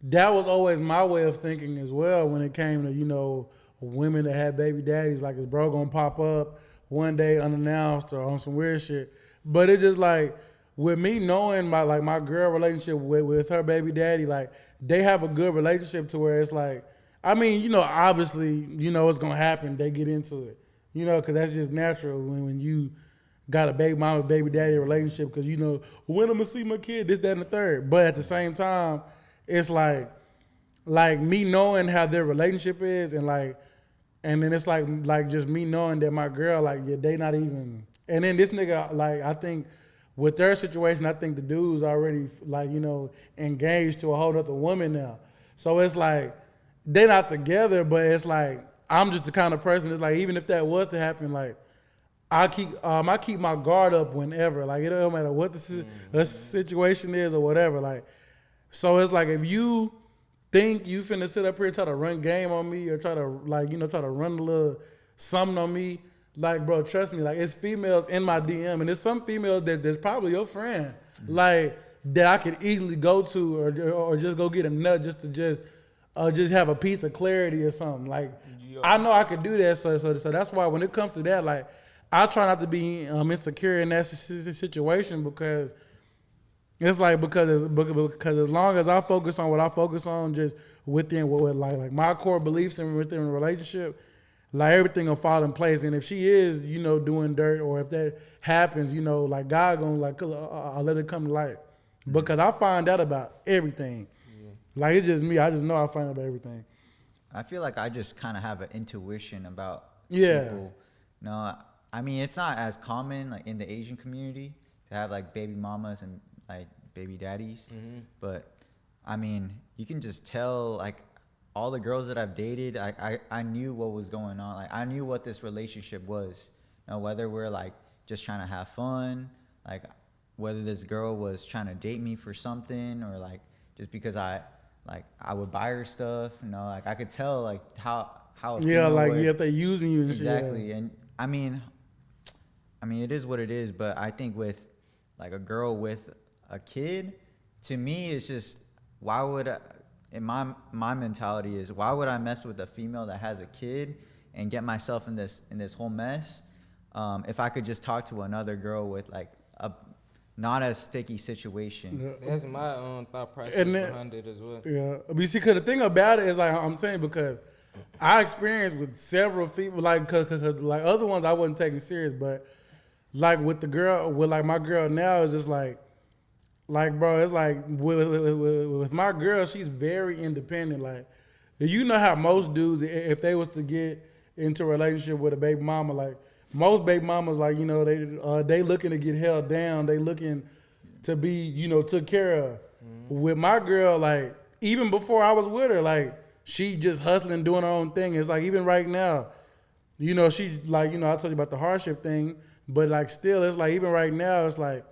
that was always my way of thinking as well when it came to, you know, women that had baby daddies. Like, is bro gonna pop up one day unannounced or on some weird shit? But it just like, with me knowing my girl relationship with her baby daddy, like, they have a good relationship to where it's like, I mean, you know, obviously, you know, it's gonna happen. They get into it, you know, because that's just natural when you got a baby mama, baby daddy relationship, because, you know, when I'm gonna see my kid, this, that, and the third. But at the same time, it's like me knowing how their relationship is, and then it's like just me knowing that my girl, like, yeah, they not even. And then this nigga, like, I think with their situation, I think the dude's already, like, you know, engaged to a whole other woman now. So it's like, they not together, but it's like, I'm just the kind of person that's like, even if that was to happen, like, I keep my guard up whenever. Like, it don't matter what the situation is or whatever. Like, so it's like, if you think you finna sit up here and try to run game on me, or try to, like, you know, try to run a little something on me, like, bro, trust me, like, it's females in my DM, and there's some females that's probably your friend, like, that I could easily go to, or just go get a nut just to have a piece of clarity or something. Like, I know I could do that, so that's why when it comes to that, like, I try not to be insecure in that situation, because it's like, because as long as I focus on what I focus on, just within what like my core beliefs and within a relationship, like, everything will fall in place. And if she is, you know, doing dirt, or if that happens, you know, like, God gonna, like, I'll let it come to light, because I find out about everything. Like, it's just me. I just know I find out about everything. I feel like I just kind of have an intuition about Yeah. people. No, I mean it's not as common like in the Asian community to have like baby mamas and like baby daddies, but I mean you can just tell like all the girls that I've dated, I knew what was going on. Like I knew what this relationship was. You know, whether we're like just trying to have fun, like whether this girl was trying to date me for something or like just because I would buy her stuff, you know, like I could tell like how a Yeah, female like would- if they using you and exactly. shit. And I mean it is what it is, but I think with like a girl with a kid, to me it's just why would in my mentality is why would I mess with a female that has a kid and get myself in this whole mess if I could just talk to another girl with like a not as sticky situation. That's my own thought process And then- behind it as well. Yeah, but you see, cause the thing about it is like I'm saying because I experienced with several people like cause like other ones I wasn't taking serious, but like with the girl with like my girl now is just like bro, it's like with my girl, she's very independent. Like you know how most dudes if they was to get into a relationship with a baby mama, like most baby mamas like you know they looking to get held down, they looking to be you know took care of. With my girl, like even before I was with her, like she just hustling, doing her own thing. It's like even right now, you know, she like you know I told you about the hardship thing, but like still, it's like even right now, it's like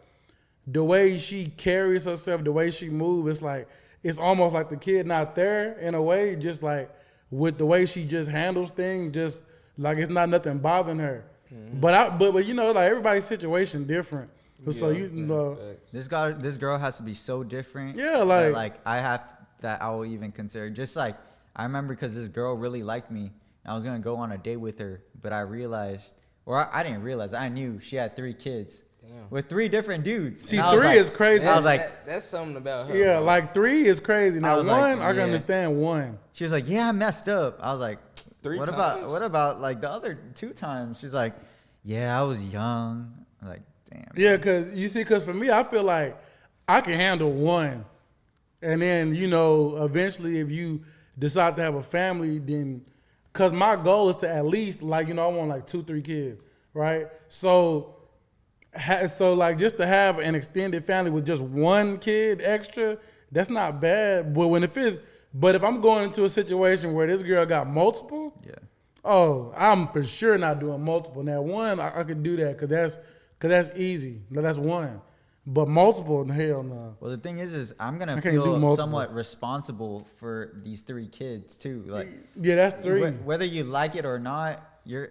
the way she carries herself, the way she moves, it's like it's almost like the kid not there in a way, just like with the way she just handles things, just like it's not nothing bothering her. But you know, like everybody's situation different. So you know, This girl has to be so different. Yeah, that, like- I have to, that I will even consider. Just like I remember because this girl really liked me. I was gonna go on a date with her, but I realized, or I didn't realize, I knew she had 3 kids with 3 different dudes. see, And I was 3 like- is crazy. I was like, That's something about her. Yeah, bro. like 3 is crazy. Now was 1, like, I can yeah. understand 1. she was like, yeah, I messed up. I was like, 3 what times? about like the other 2 times? She's like, yeah, I was young. I'm like, damn. Yeah, cause for me, I feel like I can handle 1, and then you know, eventually, if you decide to have a family, then cause my goal is to at least like you know, I want like 2-3 kids, right? So like just to have an extended family with just 1 kid extra, that's not bad. But if I'm going into a situation where this girl got multiple, Yeah. oh, I'm for sure not doing multiple. Now 1, I could do that because that's easy. That's 1. But multiple, hell no. Well, the thing is I'm gonna I can't do feel multiple. somewhat responsible for these 3 kids too. Like, Yeah, that's 3. whether you like it or not, you're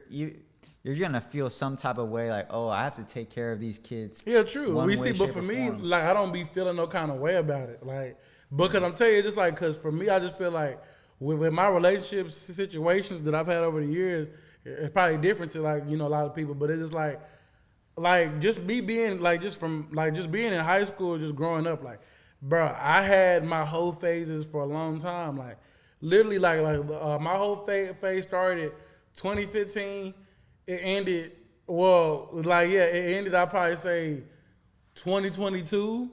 gonna feel some type of way. Like, oh, I have to take care of these kids. Yeah, true. one We way, see, but shape, for or me, form. like I don't be feeling no kind of way about it. Like because I'm telling you, just like because for me, I just feel like with my relationship situations that I've had over the years, it's probably different to like you know a lot of people. But it's just like just me being like just being in high school, just growing up, like, bro, I had my whole phases for a long time. Like literally, my whole phase started 2015. It ended. Well, like yeah, it ended. I'd probably say 2022.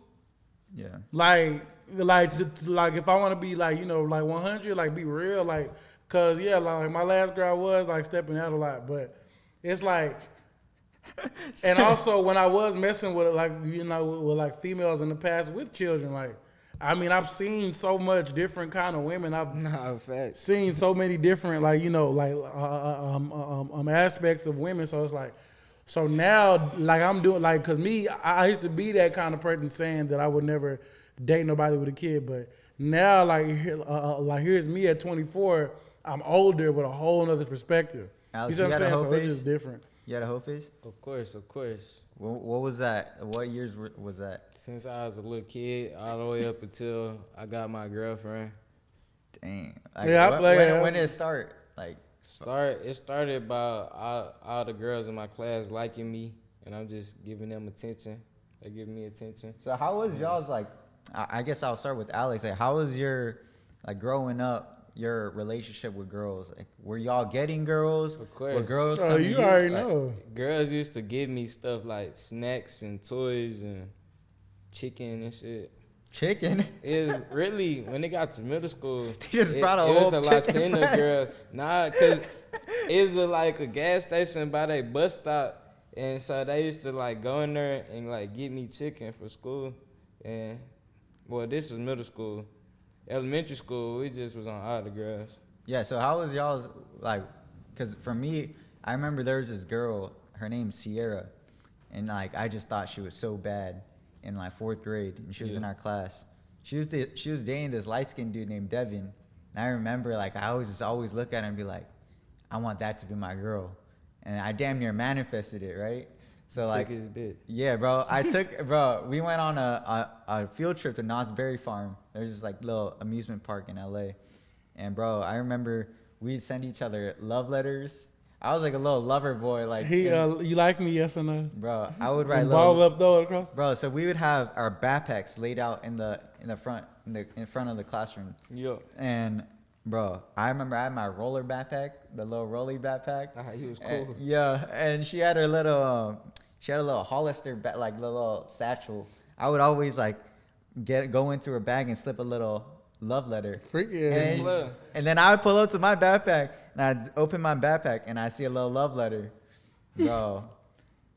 Yeah. Like if I want to be like, you know, like 100, like be real, like, cause yeah, like my last girl was like stepping out a lot, but it's like, and also when I was messing with like, you know, with like females in the past with children, like, I mean, I've seen so much different kind of women. I've Nah, facts. seen so many different, like, you know, like aspects of women. So it's like, so now, like I'm doing, like, cause me, I used to be that kind of person saying that I would never date nobody with a kid, but now, like here's me at 24. I'm older with a whole nother perspective. Alex, you see you what I'm got a saying? hoe So it's phase? just different. You had a hoe phase? Of course. What was that? What years was that? Since I was a little kid, all the way up until I got my girlfriend. Dang. Like, Yeah, when did it start? Like, It started about all the girls in my class liking me, and I'm just giving them attention. They give me attention. so how was y'all's like? I guess I'll start with Alex. Like, how was your like growing up? Your relationship with girls? Like, were y'all getting girls? Of course. Were girls? Oh, come to you already Like, know. Girls used to give me stuff like snacks and toys and chicken and shit. Chicken. It really, when it got to middle school, They just brought a it whole was the chicken Latina breast. girl. Nah, cause it's like a gas station by their bus stop, and so they used to like go in there and like get me chicken for school. And well, this was middle school. Elementary school, we just was on autographs. Yeah, so how was y'all's, like, because for me, I remember there was this girl, her name's Sierra, and, like, I just thought she was so bad in, like, 4th grade, and she was in our class. She was dating this light-skinned dude named Devin, and I remember, like, I always look at her and be like, I want that to be my girl. And I damn near manifested it, right? So, like, Took his bit. yeah, bro. We went on a field trip to Knott's Berry Farm. There's this like little amusement park in LA. And bro, I remember we'd send each other love letters. I was like a little lover boy, like You like me, yes or no? bro, I would write And ball little, up, throw it across. bro, so we would have our backpacks laid out in front of the classroom. Yo, And bro, I remember I had my roller backpack, the little rolly backpack. he was cool. And, yeah, and she had her little, she had a little Hollister, like little satchel. I would always like go into her bag and slip a little love letter. Freaky. And, Love. and then I would pull up to my backpack and I'd open my backpack and I see a little love letter. Bro,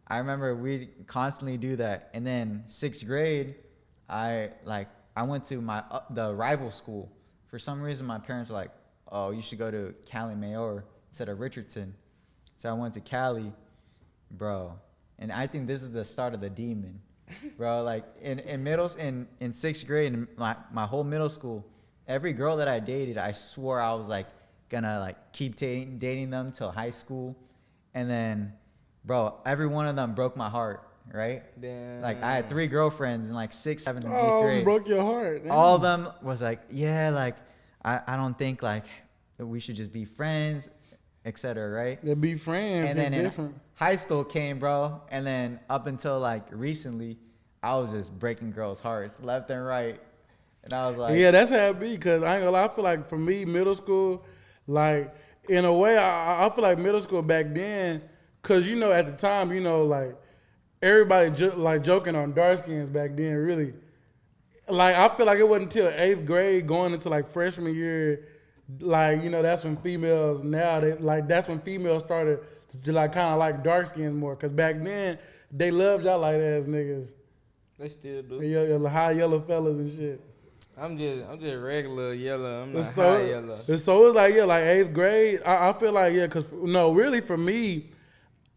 I remember we'd constantly do that. And then 6th grade, I went to the rival school. For some reason, my parents were like, oh, you should go to Cali Mayor instead of Richardson. So I went to Cali, bro. And I think this is the start of the demon, bro. Like in 6th grade, in my whole middle school, every girl that I dated, I swore I was like gonna like keep dating them till high school. And then, bro, every one of them broke my heart, right? Damn. Like I had 3 girlfriends in like 6th, 7th, and 8th Oh, grade. broke your heart. Damn. All of them was like, yeah, like I don't think like we should just be friends, etc. Right? They be friends. And then in different. high school came, bro, and then up until like recently, I was just breaking girls' hearts left and right, and I was like, Yeah, that's how it be. Cause I ain't gonna lie, I feel like for me, middle school, like in a way, I feel like middle school back then, cause you know at the time, you know like everybody like joking on dark skins back then, really. Like I feel like it wasn't until 8th grade going into like freshman year, like you know that's when females that's when females started to like kind of like dark skins more. Cause back then they loved y'all light ass niggas, They still do. and high yellow fellas and shit. I'm just regular yellow. I'm not high So, yellow. so it's like, yeah, like 8th grade. I feel like, yeah, because, no, really for me,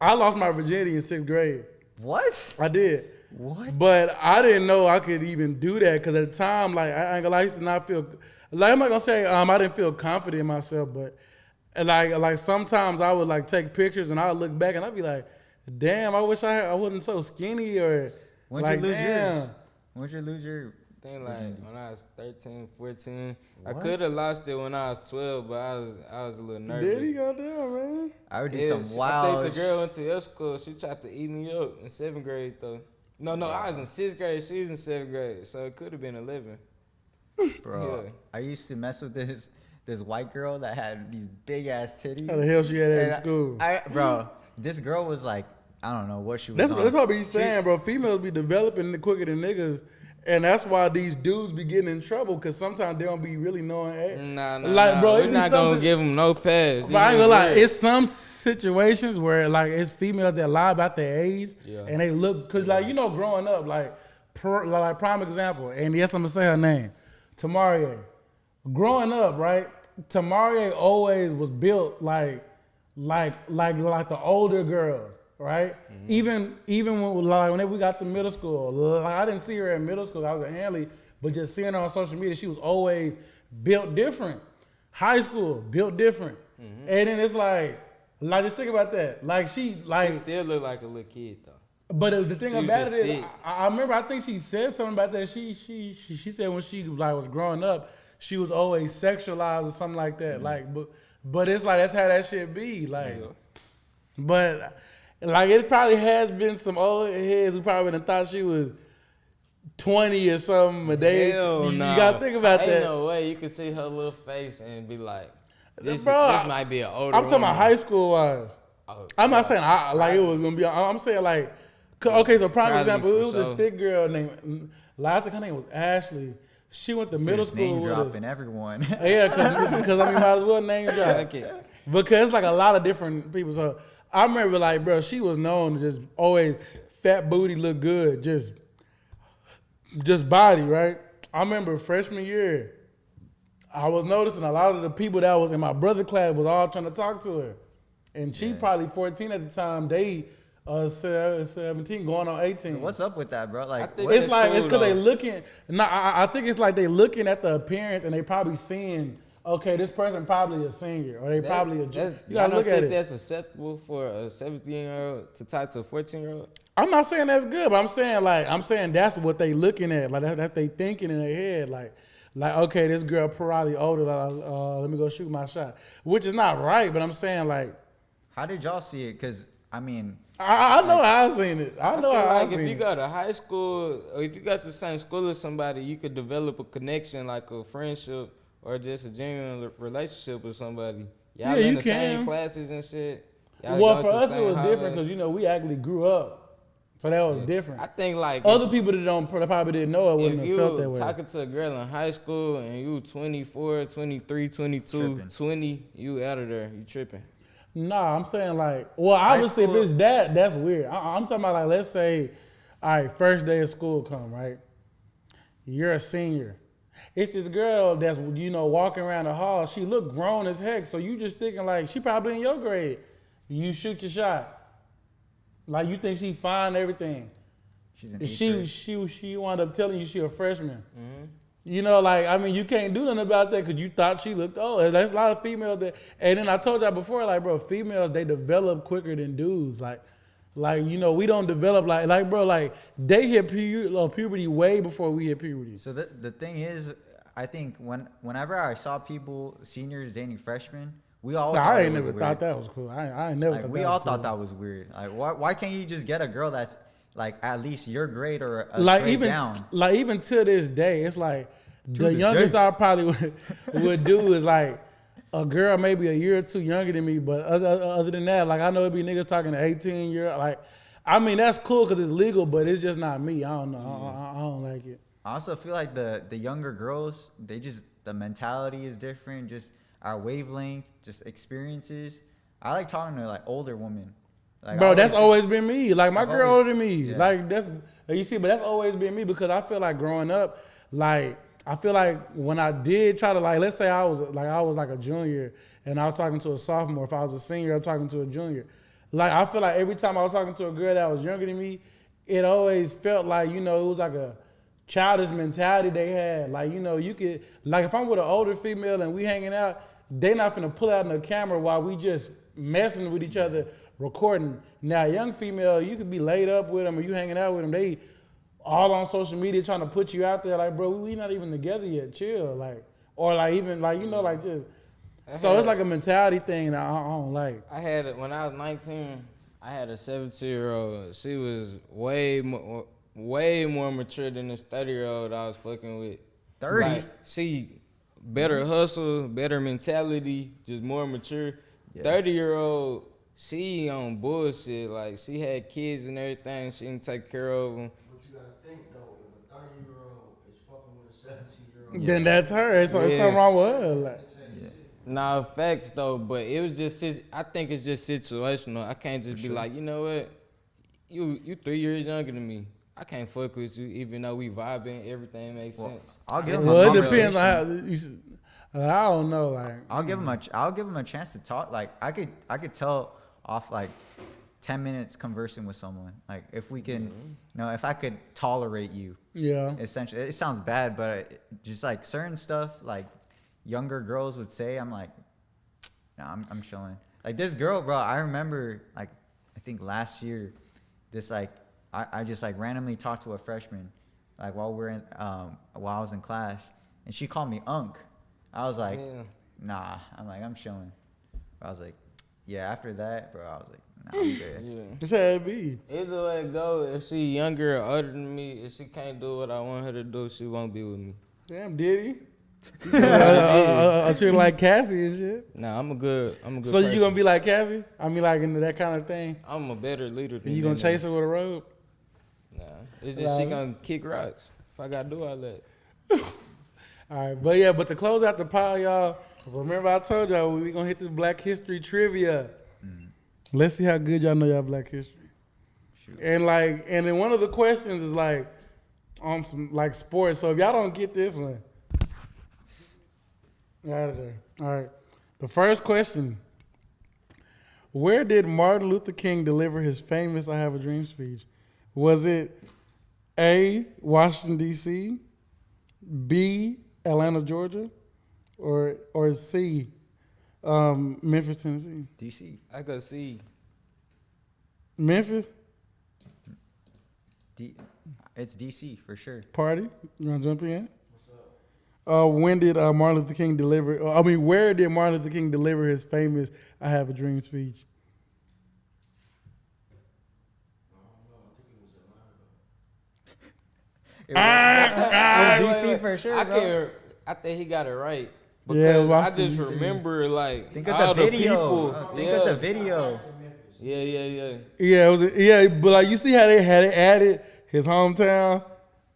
I lost my virginity in 6th grade. what? I did. What? But I didn't know I could even do that because at the time, like, I ain't gonna lie, I used to not feel, like, I'm not gonna say I didn't feel confident in myself, but like sometimes I would like take pictures and I would look back and I'd be like, damn, I wish I wasn't so skinny or When'd like, you lose damn. yours? When'd you lose your? I think like when I was 13, 14. I What? could have lost it when I was 12, but I was a little nervous. Did he go down, man? I would do Yeah, some wild. I think the girl went to your school. She tried to eat me up in 7th grade though. No, I was in 6th grade. She was in 7th grade, so it could have been 11. Bro, Yeah. I used to mess with this white girl that had these big ass titties. How the hell she had that in And school? bro, this girl was like, I don't know what she was That's on. what I be saying, bro. Females be developing quicker than niggas, and that's why these dudes be getting in trouble because sometimes they don't be really knowing. Nah, Like, bro, it we're be not some gonna sit- give them no pass. But I ain't gonna lie, it's some situations where like it's females that lie about their age, Yeah. and they look cause like you know growing up like prime example, and yes I'm gonna say her name, Tamarie. Growing up, right, Tamarie always was built like the older girls. Right, even when whenever we got to middle school, like I didn't see her in middle school. I was at Hanley, but just seeing her on social media, she was always built different. High school built different, and then it's like just think about that. Like she She still look like a little kid though. but the thing She was about just it is, thick. I remember I think she said something about that. She said when she like was growing up, she was always sexualized or something like that. Like, but it's like that's how that shit be. Like, but like it probably has been some old heads who probably done thought she was 20 or something. But Hell you nah. gotta think about Ain't that. no way you can see her little face and be like, this Bro, this might be an older I'm talking about woman. high school wise. Oh, I'm not saying it was gonna be. I'm saying like, okay, so prime Probably example, it for was this sure. thick girl named Like, I think her name was Ashley. She went to This middle is school name with us. dropping everyone. Yeah, because I mean, might as well name drop. Okay. Because it's like a lot of different people. So I remember, like, bro, she was known to just always fat booty, look good, just body, right? I remember freshman year, I was noticing a lot of the people that was in my brother class was all trying to talk to her, and she probably 14 at the time. They 17, going on 18. What's up with that, bro? Like, I think what- It's like it's cool, because they though. looking. No, I think it's like they looking at the appearance and they probably seeing. Okay, this person probably a senior or they probably a. You gotta look at think it. that's acceptable for a 17-year-old to talk to a 14-year-old. I'm not saying that's good, but I'm saying that's what they looking at. Like that's they thinking in their head. Like okay, this girl probably older. Let me go shoot my shot, which is not right. But I'm saying like how did y'all see it? Because I mean, I know how I seen it. I know feel how I like seen if you it. go to high school or if you got the same school as somebody, you could develop a connection like a friendship or just a genuine relationship with somebody. Y'all Yeah, in you the same can. classes and shit. Y'all Well, go for to the us it same was different hallway. because you know we actually grew up, so that was different. I think like Other people that probably didn't know it wouldn't if have you felt that way. talking to a girl in high school and you 24, 23, 22, Tripping. 20, you out of there. You tripping. Nah, I'm saying like, well, obviously school- if it's that's weird. I'm talking about like, let's say, all right, first day of school come, right? You're a senior. It's this girl that's, you know, walking around the hall. She look grown as heck, so you just thinking like, she probably in your grade. You shoot your shot. Like you think she fine and everything. she's an She wound up telling you she a freshman. You know, like, I mean, you can't do nothing about that because you thought she looked old. There's a lot of females that, and then I told y'all before, like, bro, females, they develop quicker than dudes. Like, you know, we don't develop like, bro, like, they hit puberty way before we hit puberty. So the thing is, I think whenever I saw people, seniors dating freshmen, we all Nah, thought I it ain't was never weird. thought that was cool. I ain't never Like, thought we that all was cool. thought that was weird. Like, why can't you just get a girl that's like at least your grade or a Like grade even down? like even to this day, it's like the this youngest day. I probably would do is like a girl maybe a year or two younger than me. But other than that, like I know it'd be niggas talking to 18-year. Like, I mean that's cool because it's legal, but it's just not me. I don't know. I don't like it. I also feel like the younger girls, the mentality is different, just our wavelength, just experiences. I like talking to like older women. Like, Bro, I that's see- always been me. Like my I've girl always- older than me. yeah. Like that's you see, but that's always been me because I feel like growing up, like I feel like when I did try to like, let's say I was like a junior and I was talking to a sophomore. If I was a senior, I'm talking to a junior. Like I feel like every time I was talking to a girl that was younger than me, it always felt like, you know, it was like a childish mentality they had. Like, you know, you could, like if I'm with an older female and we hanging out, they not finna pull out in the camera while we just messing with each other, recording. Now, young female, you could be laid up with them or you hanging out with them. They all on social media trying to put you out there. Like, bro, we not even together yet. Chill. Like, or like even like, you know, like just. So it's like a mentality thing that I don't like. I had it when I was 19. I had a 17-year-old. She was way more mature than this 30-year-old I was fucking with. 30? Like, she better hustle, better mentality, just more mature. Yeah. 30-year-old, she on bullshit. Like she had kids and everything. She didn't take care of them. But you gotta think though, if a 30-year-old is fucking with a 17-year-old, Then that's her. So it's Yeah. something wrong with her. Like, Nah, facts though, but it was just, I think it's just situational. I can't just be like, you know what, you 3 years younger than me. I can't fuck with you, even though we vibing, everything makes sense. I'll give him well, a it depends on conversation. how. You should, I don't know. Like, I'll give him a chance to talk. Like I could tell off like 10 minutes conversing with someone. Like if we can, you know, if I could tolerate you. yeah. Essentially, it sounds bad, but just like certain stuff, like younger girls would say, I'm like, nah, I'm chilling. Like this girl, bro, I remember like I think last year, this like I just like randomly talked to a freshman, like while I was in class, and she called me Unc. I was like, Yeah. nah. I'm like, I'm chilling. I was like, yeah. After that, bro, I was like, nah, I'm good. Yeah. It's how it be. Either way it go, if she younger or older than me, if she can't do what I want her to do, she won't be with me. Damn, did he? A chick like Cassie and shit. Nah, I'm a good So you person. gonna be like Cassie? I mean, like into that kind of thing. I'm a better leader than You gonna that chase nigga. her with a rope? Nah, it's just she Right. gonna kick rocks. I gotta do all that. All right, but yeah, but to close out the pile, y'all, remember I told y'all we gonna hit this Black History trivia. Let's see how good y'all know y'all Black History. Shoot. And then one of the questions is like on some like sports. So if y'all don't get this one, out of there. All right. The first question: where did Martin Luther King deliver his famous "I Have a Dream" speech? Was it A, Washington D.C., B, Atlanta, Georgia, or C, Memphis, Tennessee? DC. I go see. Memphis? It's DC for sure. Party? You want to jump in? When did Martin Luther King deliver? Where did Martin Luther King deliver his famous "I Have a Dream" speech? It was DC for sure. I think he got it right. Yeah, Because I Washington, just DC. remember like Think all of the video. people. Think of the video. Yeah. Yeah, but like you see how they had it added his hometown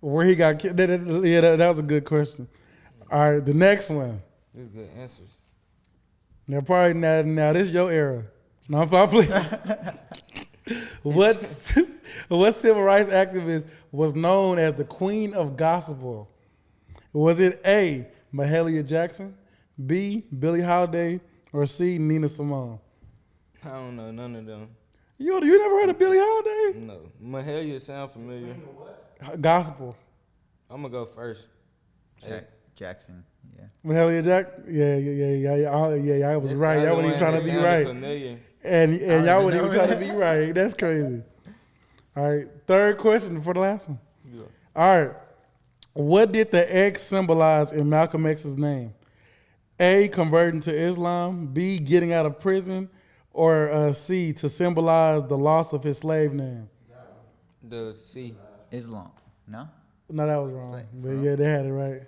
where he got killed. That was a good question. All right, the next one. These good answers. Now probably now this is your era. No, I'm playing. What civil rights activist was known as the Queen of Gospel? Was it A, Mahalia Jackson, B, Billie Holiday, or C, Nina Simone? I don't know none of them. You never heard of Billie Holiday? No. Mahalia sound familiar. Gospel. I'm gonna go first. Jackson. Yeah. Mahalia Jackson? Yeah, I was That's right. the Y'all other wasn't even one trying that to be sounded right. Familiar. And y'all wasn't even know trying to that. be right. That's crazy. All right, third question for the last one. Yeah. All right. What did the X symbolize in Malcolm X's name? A, converting to Islam, B, getting out of prison, or C, to symbolize the loss of his slave name? The C. Islam. No? No, that was wrong. Slave, But wrong. yeah, they had it right.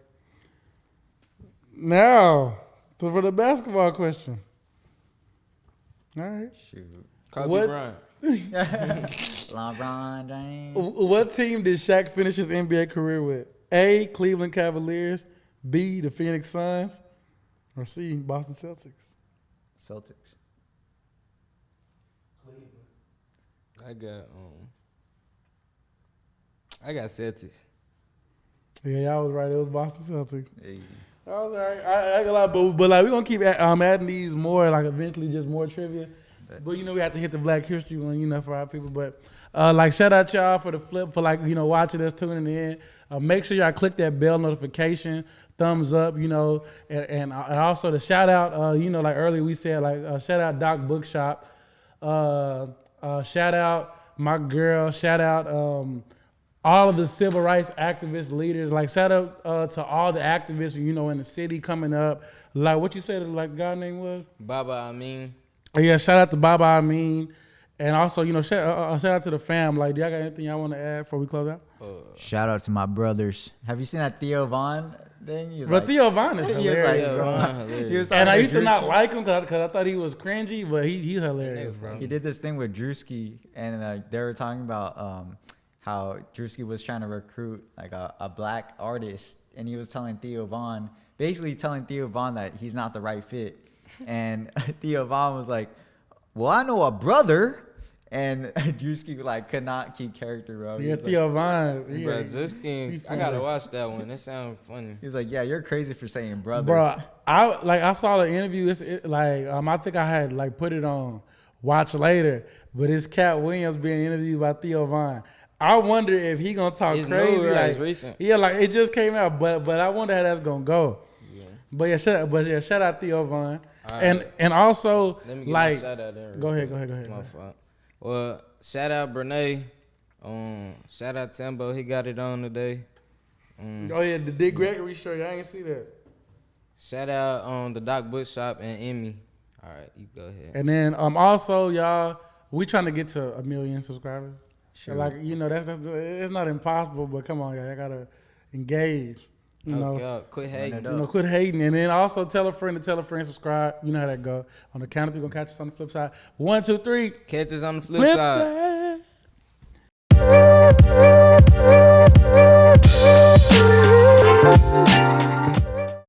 Now, for the basketball question. All right. Shoot. Kobe What- Bryant. LeBron James. What team did Shaq finish his NBA career with? A, Cleveland Cavaliers, B, the Phoenix Suns, or C, Boston Celtics? Celtics. I got Celtics. Yeah, y'all was right. It was Boston Celtics. Hey. I was all right. I ain't gonna lie, but like we're gonna keep adding these more, like eventually just more trivia. But we have to hit the Black History one, for our people. But like shout out y'all for the flip for watching us, tuning in. Make sure y'all click that bell notification, thumbs up, and also the shout out, like earlier we said, shout out Doc Bookshop, shout out my girl, shout out all of the civil rights activist leaders, shout out to all the activists, in the city coming up. Like what you said, like guy name was? Baba, I mean. Yeah, shout out to Baba Amin. And also, shout out to the fam. Like, do y'all got anything y'all want to add before we close out? Shout out to my brothers. Have you seen that Theo Vaughn thing? He was Bro, like- Theo Vaughn is he was hilarious. like, Yeah, bro. Vaughn hilarious. He was And I talking used to not Drewski. like him because I thought he was cringy, but he's hilarious, bro. He did this thing with Drewski, and they were talking about how Drewski was trying to recruit a black artist, and he was telling Theo Vaughn, basically telling Theo Vaughn that he's not the right fit. And Theo Vaughn was like, well, I know a brother. And Drewski could not keep character, bro. He Yeah, was Theo Vaughn. Bro, Yeah. Zuskin, I gotta watch that one. That sounds funny. He was like, yeah, you're crazy for saying brother. Bro, I saw the interview. I think I had put it on watch later, but it's Cat Williams being interviewed by Theo Vaughn. I wonder if he gonna talk It's crazy. new, right? It's recent. Yeah, it just came out, but I wonder how that's gonna go. Yeah. But shout out Theo Vaughn, All and right. and also Let me get a shout out there. Go ahead. My fault. Well, shout out Brene. Shout out Timbo. He got it on today. Oh yeah, the Dick Gregory shirt. I ain't see that. Shout out the Doc Bookshop and Emmy. All right, you go ahead. And then also y'all, we trying to get to 1 million subscribers. Sure. That's it's not impossible, but come on, y'all gotta engage. Quit hating. up. Quit hating, and then also tell a friend to tell a friend, subscribe. You know how that go. On the count of three, gonna catch us on the flip side. 1, 2, 3. Catch us on the flip Flip side. side.